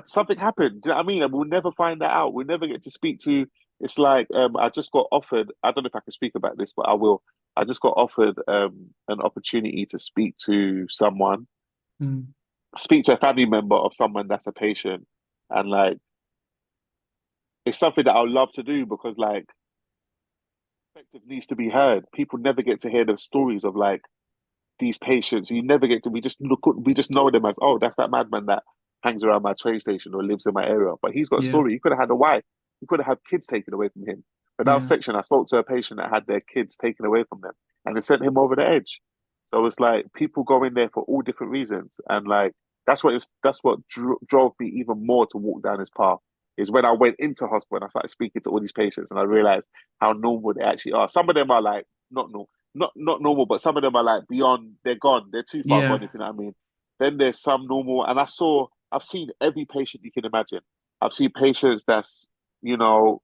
something happened. Do you know what I mean? And we'll never find that out. We'll never get to speak to. It's like I just got offered. I don't know if I can speak about this, but I will. I just got offered an opportunity to mm, speak to a family member of someone that's a patient, and like it's something that I would love to do because like perspective needs to be heard. People never get to hear the stories of like these patients. You never get to. We just know them as, oh, that's that madman that hangs around my train station or lives in my area. But he's got a yeah, story. He could have had a wife. He could have had kids taken away from him. But that yeah. section, I spoke to a patient that had their kids taken away from them, and it sent him over the edge. So it's like people go in there for all different reasons, and like that's what drove me even more to walk down this path. Is when I went into hospital and I started speaking to all these patients, and I realized how normal they actually are. Some of them are like not normal, not normal, but some of them are like beyond. They're gone. They're too far Yeah. gone. If you know what I mean. Then there's some normal, and I've seen every patient you can imagine. I've seen patients that's you know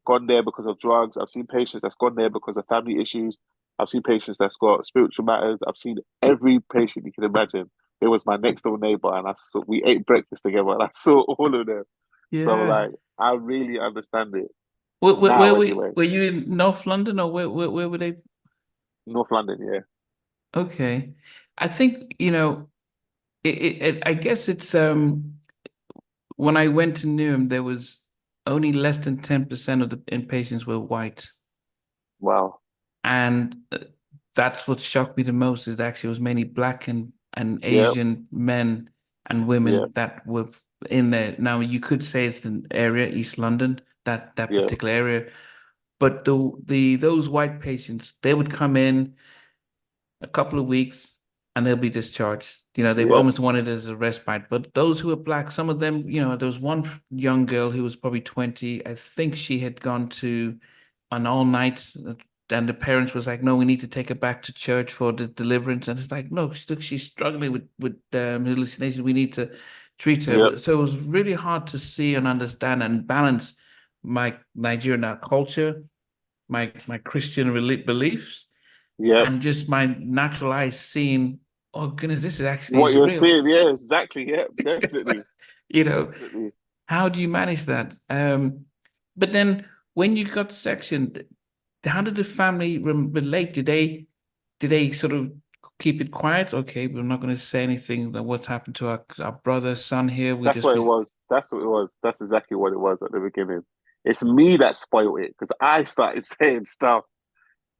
gone there because of drugs. I've seen patients that's gone there because of family issues. I've seen patients that's got spiritual matters. I've seen every patient you can imagine. It was my next door neighbor, and we ate breakfast together, and I saw all of them. So Yeah. like, I really understand it Where now. Anyway, were you in North London or where were they? North London, yeah, Okay. I think, I guess it's when I went to Newham, there was only less than 10% of the inpatients were white. wow, And that's what shocked me the most is actually it was mainly black and yeah, Asian men and yeah, women that were in there. Now you could say it's an area, East London, that yeah, particular area. But those white patients, they would come in a couple of weeks and they'll be discharged. They've yeah, almost wanted it as a respite. But those who are black, some of them, there was one young girl who was probably 20. I think she had gone to an all night, and the parents was like, "No, we need to take her back to church for the deliverance." And it's like, "No, look, she's struggling with hallucinations. We need to treat her." yeah, But so it was really hard to see and understand and balance my Nigerian culture, my Christian beliefs yeah. and just my natural eyes seeing, oh goodness, this is actually What is you're real. seeing, yeah, exactly, yeah, It's like, definitely, you know, definitely. how do you manage that? But then when you got sectioned, how did the family relate? Did they sort of keep it quiet? Okay, we're not going to say anything that what's happened to our brother, son here. We That's just what it be was. That's what it was. That's exactly what it was at the beginning. It's me that spoiled it because I started saying stuff.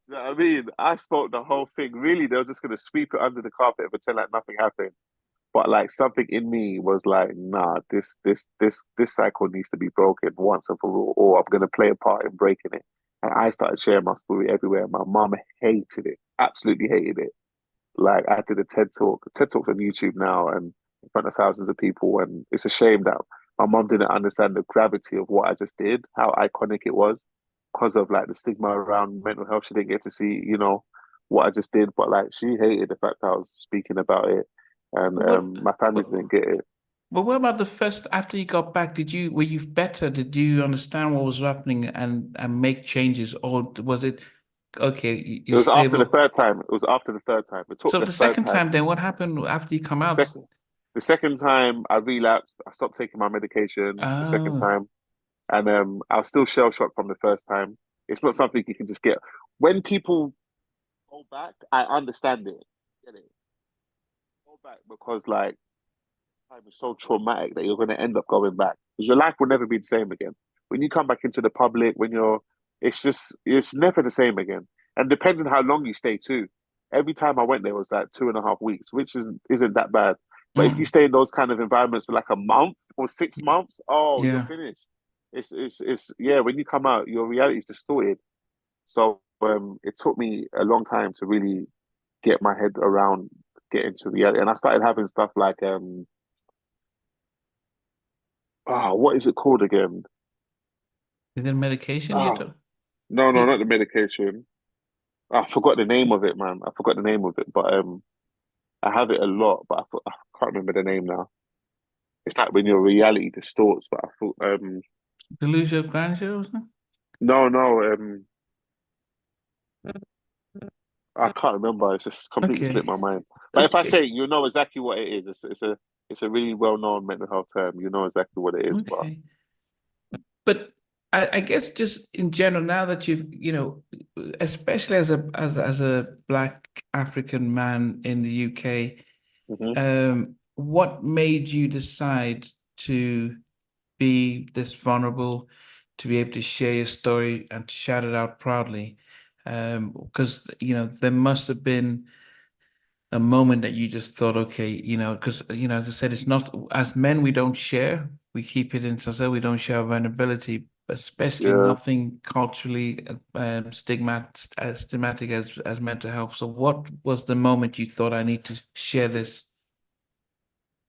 You know what I mean? I spoke the whole thing. Really, they were just gonna sweep it under the carpet and pretend like nothing happened. But like something in me was like, nah, this cycle needs to be broken once and for all, or I'm gonna play a part in breaking it. And I started sharing my story everywhere. My mom hated it, absolutely hated it. Like I did a TED talk. TED talk's on YouTube now and in front of thousands of people. And it's a shame that my mom didn't understand the gravity of what I just did, how iconic it was, because of like the stigma around mental health. She didn't get to see, what I just did. But like she hated the fact that I was speaking about it, and what my family what didn't get it. but what about the first after you got back? Were you better? Did you understand what was happening and make changes, or was it okay? It You're was after the stable. third time. It was after the third time. It took So the the third second time. time, then what happened after you come The out? second, the second time I relapsed. I stopped taking my medication. The second Oh, time. And I was still shell shocked from the first time. It's not something you can just get. When people go back, I understand it. Get it? Go back because like time is so traumatic that you're going to end up going back because your life will never be the same again. When you come back into the public, it's never the same again. And depending how long you stay too. Every time I went there was like 2.5 weeks, which isn't that bad. But if you mm, stay in those kind of environments for like a month or 6 months, oh, you're yeah. finished. It's yeah. When you come out, your reality is distorted. So it took me a long time to really get my head around getting to reality, and I started having stuff like what is it called again? Is it medication you Ah, took? no, no, You, not the medication. I forgot the name of it, man. I forgot the name of it, but I have it a lot, but I can't remember the name now. It's like when your reality distorts, but I thought delusion of grandeur or something? no, no, I can't remember. It's just completely Okay. slipped my mind. But if I say Okay. it, you know exactly what it is. It's a really well known mental health term. You know exactly what it is. But Okay. But I guess just in general, now that especially as a Black African man in the UK, mhm. what made you decide to be this vulnerable, to be able to share your story and to shout it out proudly? Because there must have been a moment that you just thought, okay, because as I said, it's not as men we don't share, we keep it in ourselves, we don't share our vulnerability, but especially Yeah. nothing culturally stigmatic as mental health. So, what was the moment you thought I need to share this?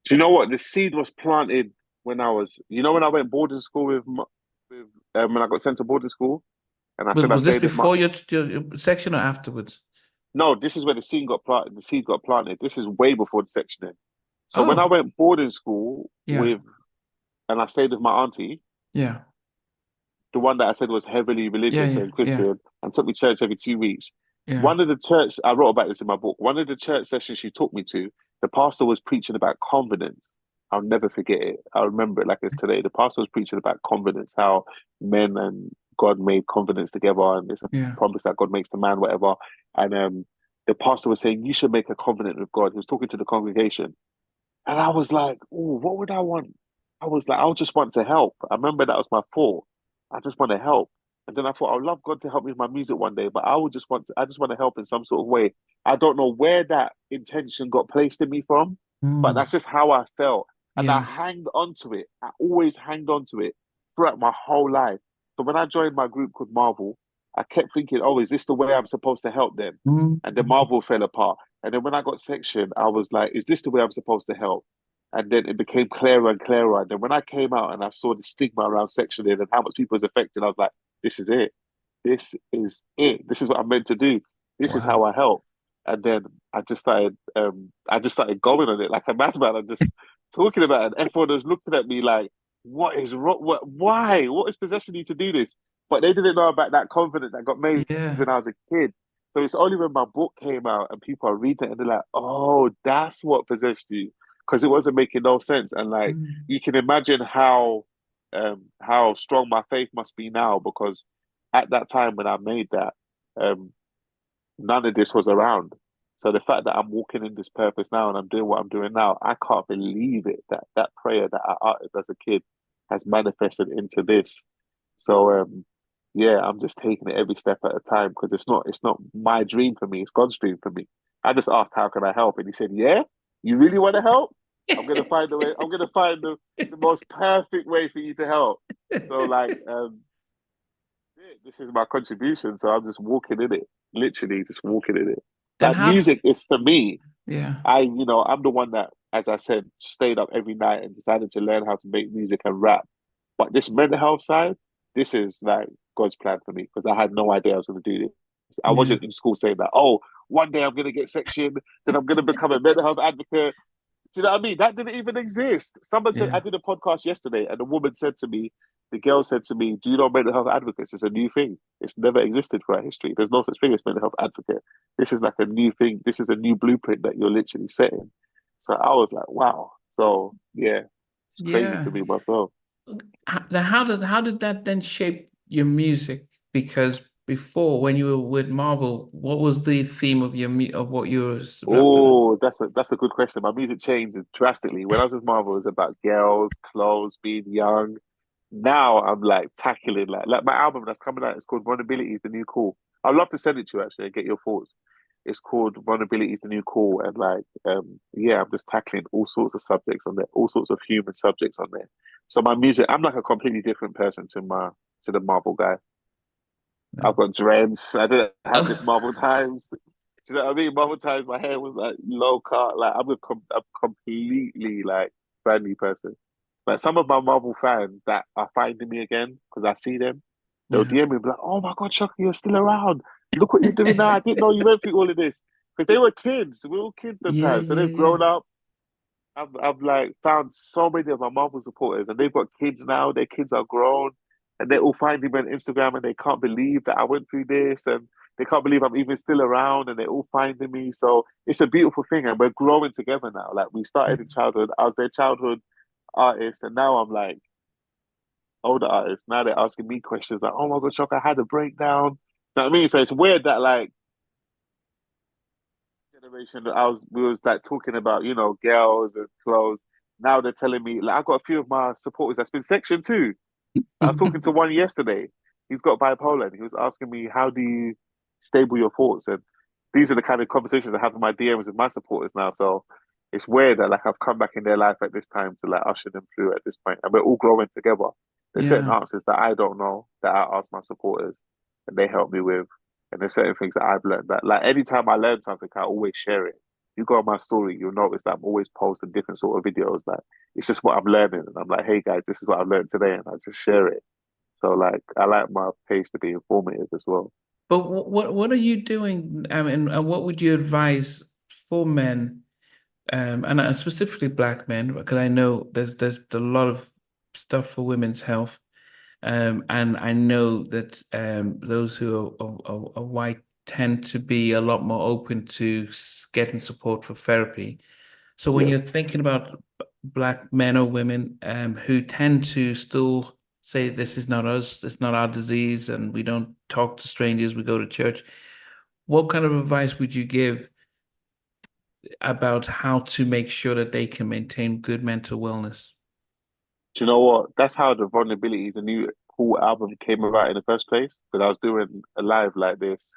Do you know what? The seed was planted when I was, when I went boarding school with when I got sent to boarding school, and I Was said I was this stayed with my. before your section or afterwards? No, this is where the seed got planted. The seed got planted. This is way before the sectioning. So when I Oh, went boarding school yeah, and I stayed with my auntie, yeah, the one that I said was heavily yeah, religious yeah, and yeah, Christian, and took me to church every 2 weeks. yeah, One of the church, I wrote about this in my book. One of the church sessions she took me to, the pastor was preaching about confidence. I'll never forget it. I remember it like it's today. The pastor was preaching about confidence, how men and God made confidence together, and it's a yeah. promise that God makes to man, whatever. And the pastor was saying, you should make a covenant with God. He was talking to the congregation. And I was like, oh, what would I want? I was like, I just want to help. I remember that was my thought. I just want to help. And then I thought, I'd love God to help me with my music one day, but I just want to help in some sort of way. I don't know where that intention got placed in me from, but Mm, that's just how I felt. And I yeah. hanged on to it. I always hanged on to it throughout my whole life. So when I joined my group called Marvell, I kept thinking, oh, is this the way I'm supposed to help them? Mm, And then Marvell fell apart. And then when I got sectioned, I was like, is this the way I'm supposed to help? And then it became clearer and clearer. And then when I came out and I saw the stigma around sectioning and how much people was affected, I was like, this is it. This is it. This is what I'm meant to do. This is how wow. I help. And then I just started going on it like a madman. I'm just talking about it. And everyone was looking at me like, what is wrong? Why? What is possessing you to do this? But they didn't know about that confidence that got made Yeah. when I was a kid. So it's only when my book came out and people are reading it and they're like, oh, that's what possessed you. Because it wasn't making no sense. And like Mm, you can imagine how strong my faith must be now because at that time when I made that, um, none of this was around. So the fact that I'm walking in this purpose now and I'm doing what I'm doing now, I can't believe it that that prayer that I uttered as a kid has manifested into this. So yeah, I'm just taking it every step at a time because it's not my dream for me, it's God's dream for me. I just asked how can I help? And he said, yeah, you really want to help? I'm gonna find a way, I'm gonna find the most perfect way for you to help. So like this is my contribution. So I'm just walking in it, literally just walking in it. And Like how, music is for me. yeah. I'm the one that, as I said, stayed up every night and decided to learn how to make music and rap. But this mental health side, this is like God's plan for me because I had no idea I was going to do this. I Yeah. wasn't in school saying that, oh, one day I'm going to get sectioned, then I'm going to become a mental health advocate. Do you know what I mean? That didn't even exist. Someone said, I Yeah. did a podcast yesterday, and the woman said to me, the girl said to me, do you know mental health advocates? It's a new thing. It's never existed throughout history. There's no such thing as mental health advocate. This is like a new thing. This is a new blueprint that you're literally setting. So I was like, wow. So yeah, it's crazy Yeah. to me myself. Now, how did that then shape your music? Because before, when you were with Marvel, what was the theme of of what you were representing? Oh, that's a good question. My music changed drastically. When I was with Marvel, it was about girls, clothes, being young. Now I'm like tackling like my album that's coming out. It's called Vulnerability is the New Cool. I'd love to send it to you actually and get your thoughts. It's called Vulnerability is the New Cool, and like yeah, I'm just tackling all sorts of subjects on there, all sorts of human subjects on there. So my music, I'm like a completely different person to the Marvel guy. I've No. got dreads. I didn't have this Oh, Marvel times. Do you know what I mean? Marvel times, my hair was like low cut. Like I'm completely like brand new person. Like some of my Marvel fans that are finding me again because I see them, they'll yeah. DM me and be like, "Oh my God, Shocka, you're still around. Look what you're doing now. I didn't know you went through all of this." Because they were kids. We were all kids them Yeah, times, so yeah, they've yeah. grown up. I've like found so many of my Marvel supporters, and they've got kids now. Their kids are grown, and they all find me on Instagram, and they can't believe that I went through this, and they can't believe I'm even still around, and they're all finding me. So it's a beautiful thing, and we're growing together now. Like we started in childhood, I was their childhood artist, and now I'm like older artist. Now they're asking me questions like, "Oh my God, Shock, I had a breakdown." You know what I mean? So it's weird that like generation that we was like talking about, girls and clothes. Now they're telling me like I got a few of my supporters that's been sectioned too. I was talking to one yesterday. He's got bipolar and he was asking me how do you stable your thoughts and these are the kind of conversations I have with my DMs with my supporters now. So it's weird that like I've come back in their life at this time to like usher them through at this point, and we're all growing together. There's certain Yeah. answers that I don't know that I ask my supporters, and they help me with. And there's certain things that I've learned that like anytime I learn something, I always share it. You go on my story, you'll notice that I'm always posting different sort of videos. Like it's just what I'm learning, and I'm like, hey guys, this is what I've learned today, and I just share it. So like I like my page to be informative as well. But what are you doing? I mean, and what would you advise for men, and specifically black men, because I know there's a lot of stuff for women's health, and I know that those who are white tend to be a lot more open to getting support for therapy. So when Yeah. you're thinking about black men or women who tend to still say this is not us, it's not our disease, and we don't talk to strangers, we go to church, what kind of advice would you give about how to make sure that they can maintain good mental wellness? Do you know what? That's how the vulnerability, the new cool album came about in the first place. Because I was doing a live like this,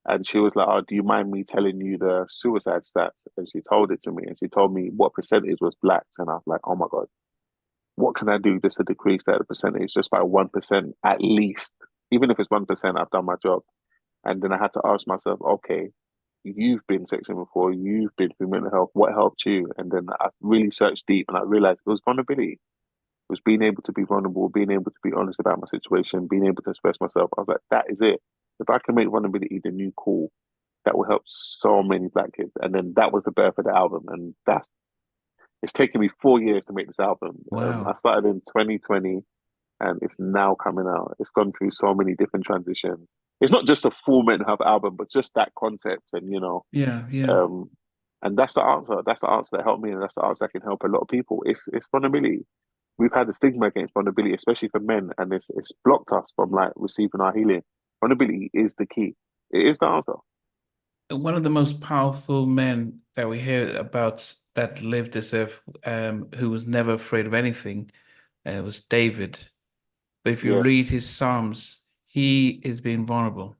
and she was like, "Oh, do you mind me telling you the suicide stats?" And she told it to me, and she told me what percentage was blacks, and I was like, "Oh my God, what can I do just to decrease that percentage just by 1% at least? Even if it's 1%, I've done my job." And then I had to ask myself, okay, you've been section before, you've been through mental health, what helped you? And then I really searched deep and I realized it was vulnerability. It was being able to be vulnerable, being able to be honest about my situation, being able to express myself. I was like, that is it. If I can make vulnerability the new cool, that will help so many black kids. And then that was the birth of the album. And it's taken me 4 years to make this album. I Wow. started in 2020 and it's now coming out. It's gone through so many different transitions. It's not just a full mental health album, but just that concept, and Yeah, yeah. um, and that's the answer. That's the answer that helped me, and that's the answer that can help a lot of people. It's vulnerability. We've had the stigma against vulnerability, especially for men, and it's blocked us from like receiving our healing. Vulnerability is the key. It is the answer. One of the most powerful men that we hear about that lived this earth, who was never afraid of anything, was David. But if you Yes, read his Psalms, he is being vulnerable.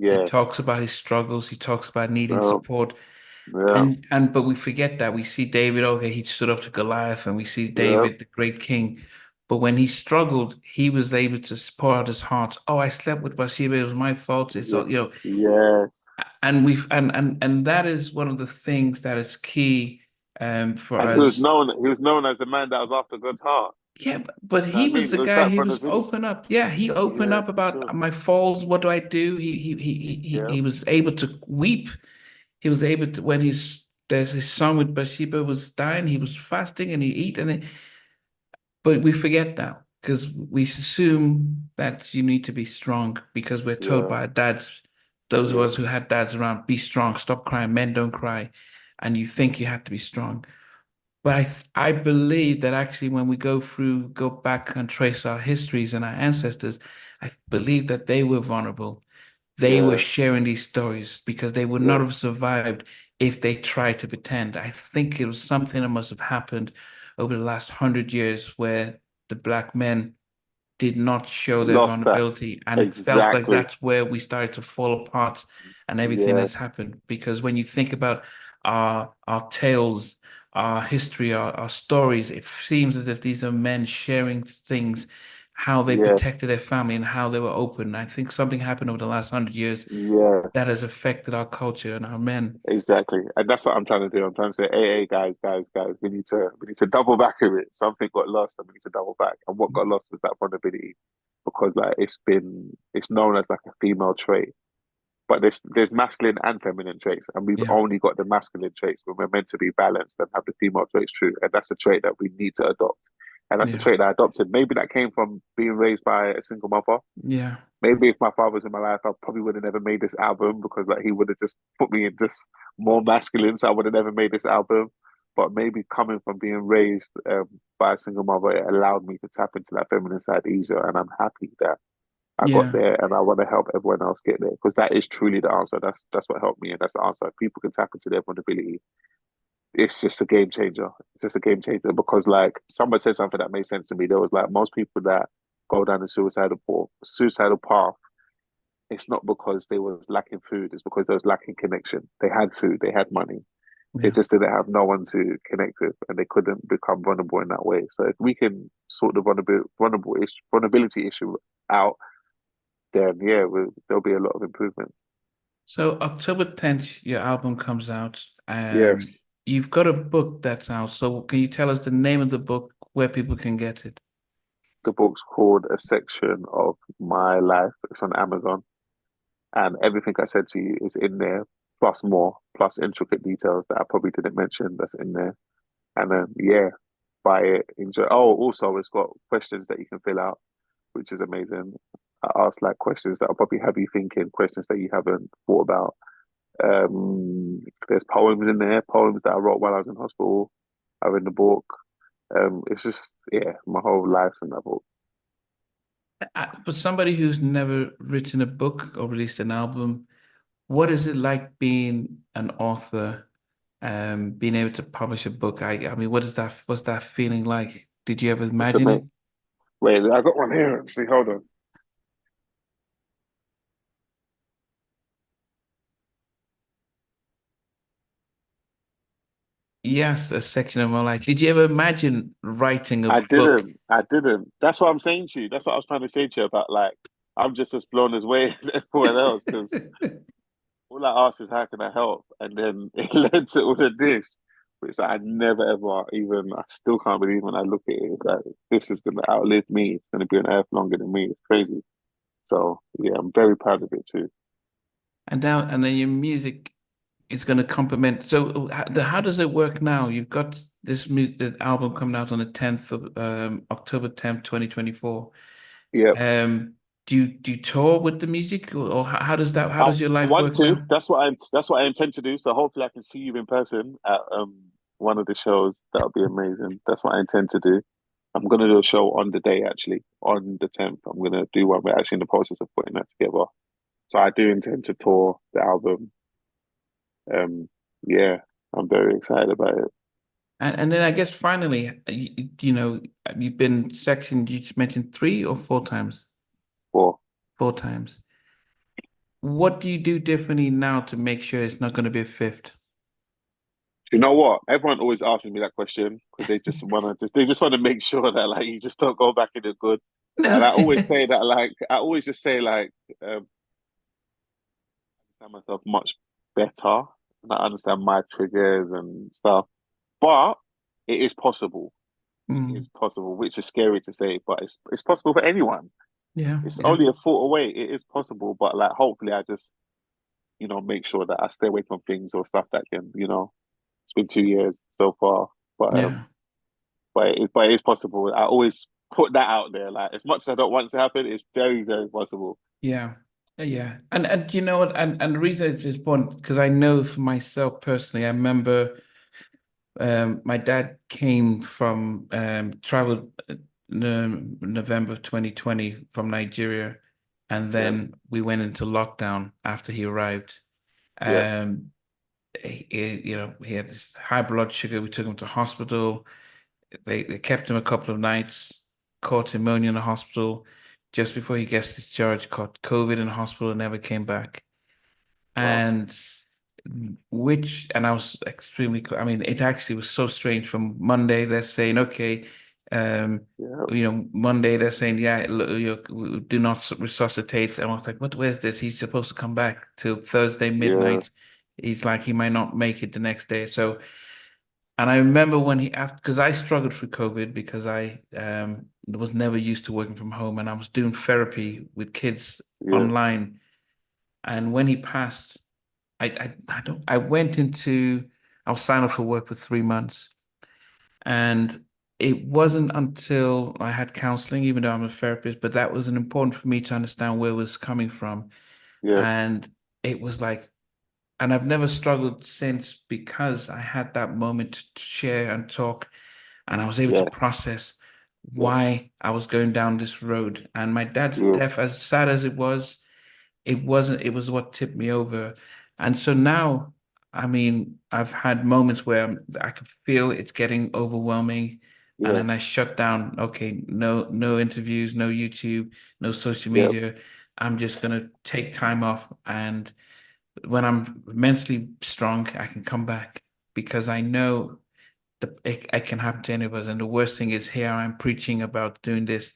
He talks yes, about his struggles. He talks about needing yeah, support. yeah, And but we forget that. We see David, okay, he stood up to Goliath, and we see yeah, David, the great king. But when he struggled, he was able to pour out his heart. Oh, I slept with Bathsheba, it was my fault. It's yeah, all, yes. and we've and that is one of the things that is key for And us. he was known as the man that was after God's heart. Yeah, but You know he what I was mean? the It was guy. that He was vulnerability. open up. Yeah, he opened Yeah, up for about sure. my falls. What do I do? Yeah, He was able to weep. He was able to when there's his son with Bathsheba was dying. He was fasting and he eat but we forget that because we assume that you need to be strong because we're told yeah, by our dads, those of yeah. us who had dads around, be strong, stop crying, men don't cry, and you think you have to be strong. But I believe that actually when we go back and trace our histories and our ancestors, I believe that they were vulnerable. They were Yeah, sharing these stories because they would not yeah. have survived if they tried to pretend. I think it was something that must have happened over the last 100 years where the black men did not show their Lost that. vulnerability. And it felt like Exactly. that's where we started to fall apart and everything that's Yes, happened. Because when you think about our tales, our history, our stories, it seems as if these are men sharing things, how they yes, protected their family and how they were open. I think something happened over the last 100 years that yes. has affected our culture and our men. Exactly. And that's what I'm trying to do. I'm trying to say, hey, guys, guys, we need to double back a bit. Something got lost and we need to double back. And what got lost was that vulnerability because like it's known as like a female trait. But there's masculine and feminine traits, and we've Yeah, only got the masculine traits when we're meant to be balanced and have the female traits true. And that's a trait that we need to adopt. And that's a yeah, trait that I adopted. Maybe that came from being raised by a single mother. yeah, Maybe if my father was in my life, I probably would have never made this album because like he would have just put me in just more masculine, so I would have never made this album. But maybe coming from being raised by a single mother, it allowed me to tap into that feminine side easier, and I'm happy that I got yeah, there, and I want to help everyone else get there because that is truly the answer. That's what helped me, and that's the answer. If people can tap into their vulnerability, it's just a game changer. It's just a game changer because like someone said something that made sense to me. There was like most people that go down the suicidal path it's not because they was lacking food, it's because they was lacking connection. They had food, they had money. They Yeah. just didn't have no one to connect with, and they couldn't become vulnerable in that way. So if we can sort the vulnerability issue out, then yeah, there'll be a lot of improvement. So October 10th, your album comes out. Yes, You've got a book that's out. So can you tell us the name of the book, where people can get it? the book's called A Section of My Life. It's on Amazon, and everything I said to you is in there, plus more, plus intricate details that I probably didn't mention that's in there. And then yeah, buy it, enjoy. Oh, also it's got questions that you can fill out, which is amazing. I asked like questions that will probably have you thinking, questions that you haven't thought about. There's poems in there, poems that I wrote while I was in hospital. Are in the book. It's just yeah, my whole life's in that book. For somebody who's never written a book or released an album, what is it like being an author, being able to publish a book? I mean, what's that feeling like? Did you ever It's a imagine mate. it? Wait, I got one here actually. Hold on. Yes, a section of my life. Did you ever imagine writing a I book? didn't. I didn't. That's what I'm saying to you. That's what I was trying to say to you about like I'm just as blown away as everyone else because all I asked is how can I help, and then it led to all of this, which I never ever even. I still can't believe when I look at it. It's like this is gonna outlive me. It's gonna be on Earth longer than me. It's crazy. So yeah, I'm very proud of it too. And then your music is going to complement. So how does it work now? You've got this album coming out on the 10th of October 10th, 2024. Yeah, Um, do you tour with the music, or how I does your life want work to. now? That's what I intend to do. So hopefully I can see you in person at one of the shows. That would be amazing. That's what I intend to do. I'm gonna do a show on the day actually, on the 10th. I'm gonna do one. We're actually in the process of putting that together. So I do intend to tour the album. Yeah, I'm very excited about it. And then I guess finally, you've been sectioned. You just mentioned 3 or 4 times. Well, 4 times. What do you do differently now to make sure it's not going to be a fifth? you know what? Everyone always asks me that question because they just want to make sure that like you just don't go back in the good. No. And I always say that like I always just say like I understand myself much better and I understand my triggers and stuff. But it is possible. It Mm, is possible, which is scary to say, but it's possible for anyone. yeah, It's yeah, only a thought away. It is possible, but like hopefully I just make sure that I stay away from things or stuff that can it's been 2 years so far, but yeah. it is possible. I always put that out there. Like as much as I don't want it to happen, it's very very possible. Yeah. Yeah. And you know what? And the reason it's important, because I know for myself personally, I remember my dad came from traveled November of 2020 from Nigeria, and Yeah, then we went into lockdown after he arrived. yeah, Um he had this high blood sugar. We took him to hospital. They kept him a couple of nights, caught pneumonia in the hospital. Just before he gets discharged, caught COVID in the hospital and never came back. wow, And and I was extremely, I mean, it actually was so strange. From Monday, they're saying, okay, um, yeah, Monday they're saying, yeah, do not resuscitate. And I was like, where's this? He's supposed to come back till Thursday yeah, midnight. He's like, he might not make it the next day. So, and I remember when he after because I struggled through COVID because I was never used to working from home and I was doing therapy with kids yeah, online. And when he passed, I don't I went into I was signed up for work for 3 months. And it wasn't until I had counseling, even though I'm a therapist, but that was an important for me to understand where it was coming from. yes, And it was like, and I've never struggled since because I had that moment to share and talk, and I was able to yes, process yes, why I was going down this road. And my dad's yeah, death, as sad as it wasn't, it was what tipped me over. And so now, I mean, I've had moments where I can feel it's getting overwhelming. And then I yes, shut down, okay, no interviews, no YouTube, no social yeah, media. I'm just going to take time off, and when I'm mentally strong, I can come back because I know it can happen to any of us. And the worst thing is here I'm preaching about doing this,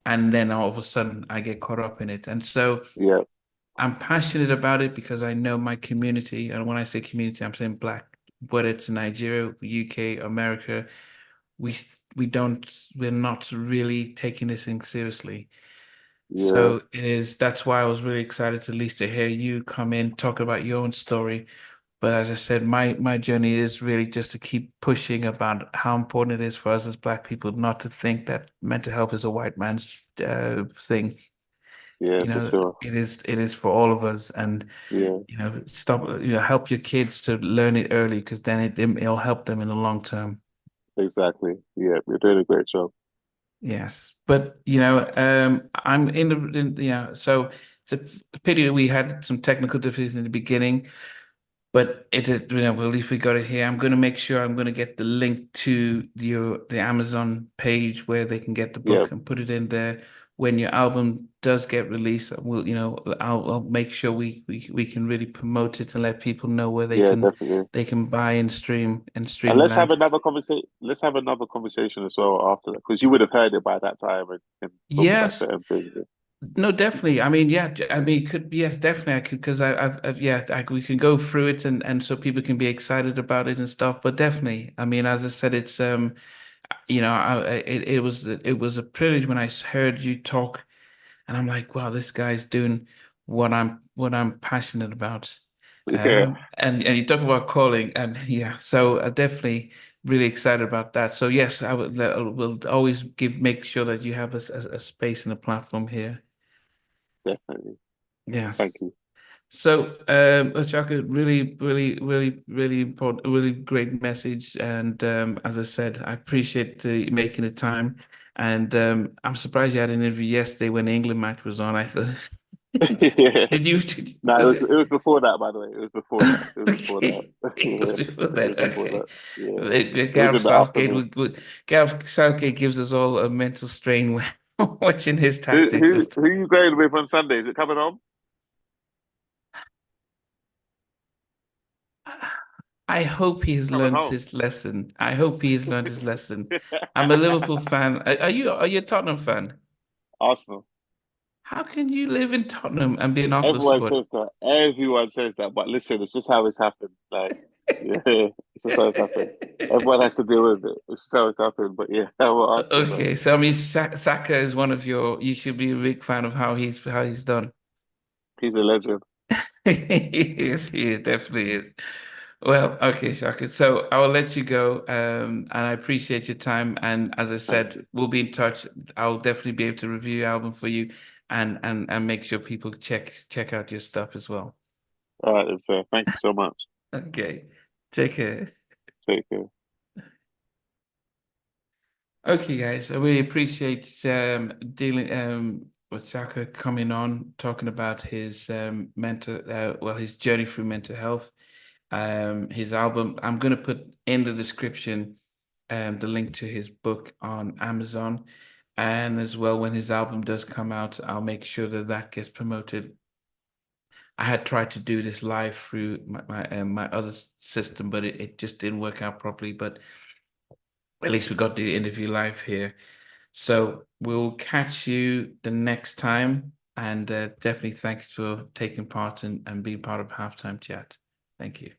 and then all of a sudden I get caught up in it. And so Yeah, I'm passionate about it because I know my community. And when I say community, I'm saying Black, whether it's Nigeria, UK, America, we we're not really taking this thing seriously. yeah, So that's why I was really excited to at least to hear you come in, talk about your own story. But as I said, my journey is really just to keep pushing about how important it is for us as Black people not to think that mental health is a white man's thing. yeah, You for know, sure. it is for all of us, and Yeah, help your kids to learn it early because then it'll help them in the long term. exactly. Yeah, you're doing a great job. Yes, but I'm so it's a pity that we had some technical difficulties in the beginning. But it is, well, at least we got it here. I'm going to make sure I'm going to get the link to the Amazon page where they can get the Yeah, book and put it in there. When your album does get released, I'll make sure we can really promote it and let people know where yeah, definitely. they can buy and And stream that. Let's have another conversation as well after that, because you would have heard it by that time and can talk about Yes, certain things. no, definitely. I mean, yeah, I mean, could yes, definitely. I could because we can go through it and so people can be excited about it and stuff. But definitely, I mean, as I said, it's it was a privilege when I heard you talk, and I'm like, wow, this guy's doing what I'm passionate about. Yeah, And you talk about calling, and yeah, so definitely really excited about that. So yes, will always make sure that you have a space and a platform here. definitely. Thank Yes. you. So, Shaka, really, really, really, really important, really great message. And as I said, I appreciate you making the time. And I'm surprised you had an interview yesterday when the England match was on. I thought, Yeah. No, was it? it was before that, by the way. It was before that. It was before that. Okay, it was Yeah, before it was that. before Okay. that. Yeah, it was Gareth in the Southgate afternoon. Gareth Southgate gives us all a mental strain when watching his Who tactics and who stuff. who are you going with on Sunday? Is it coming on? I hope he's Coming learned home. his lesson. I hope he's learned his lesson. I'm a Liverpool fan. Are you a Tottenham fan? Arsenal. How can you live in Tottenham and be an Arsenal Everyone supporter? says that. Everyone says that. But listen, it's just how it's happened. Like, yeah, it's just how it's happened. Everyone has to deal with it. It's just how it's happened. But yeah, I'm an Arsenal fan. Okay, so I mean, Saka is one of your. You should be a big fan of how he's done. He's a legend. He definitely is. Well, okay, Shaka. So I will let you go. And I appreciate your time. And as I Thank said, you. we'll be in touch. I'll definitely be able to review your album for you and make sure people check out your stuff as well. All right, then, sir. Thank you so much. Okay. Take care. Take care. Okay, guys. I really appreciate dealing with Shaka coming on, talking about his his journey through mental health. His album. I'm gonna put in the description the link to his book on Amazon. And as well, when his album does come out, I'll make sure that that gets promoted. I had tried to do this live through my other system, but it just didn't work out properly. But at least we got the interview live here. So we'll catch you the next time. And definitely thanks for taking part and being part of Halftime Chat. Thank you.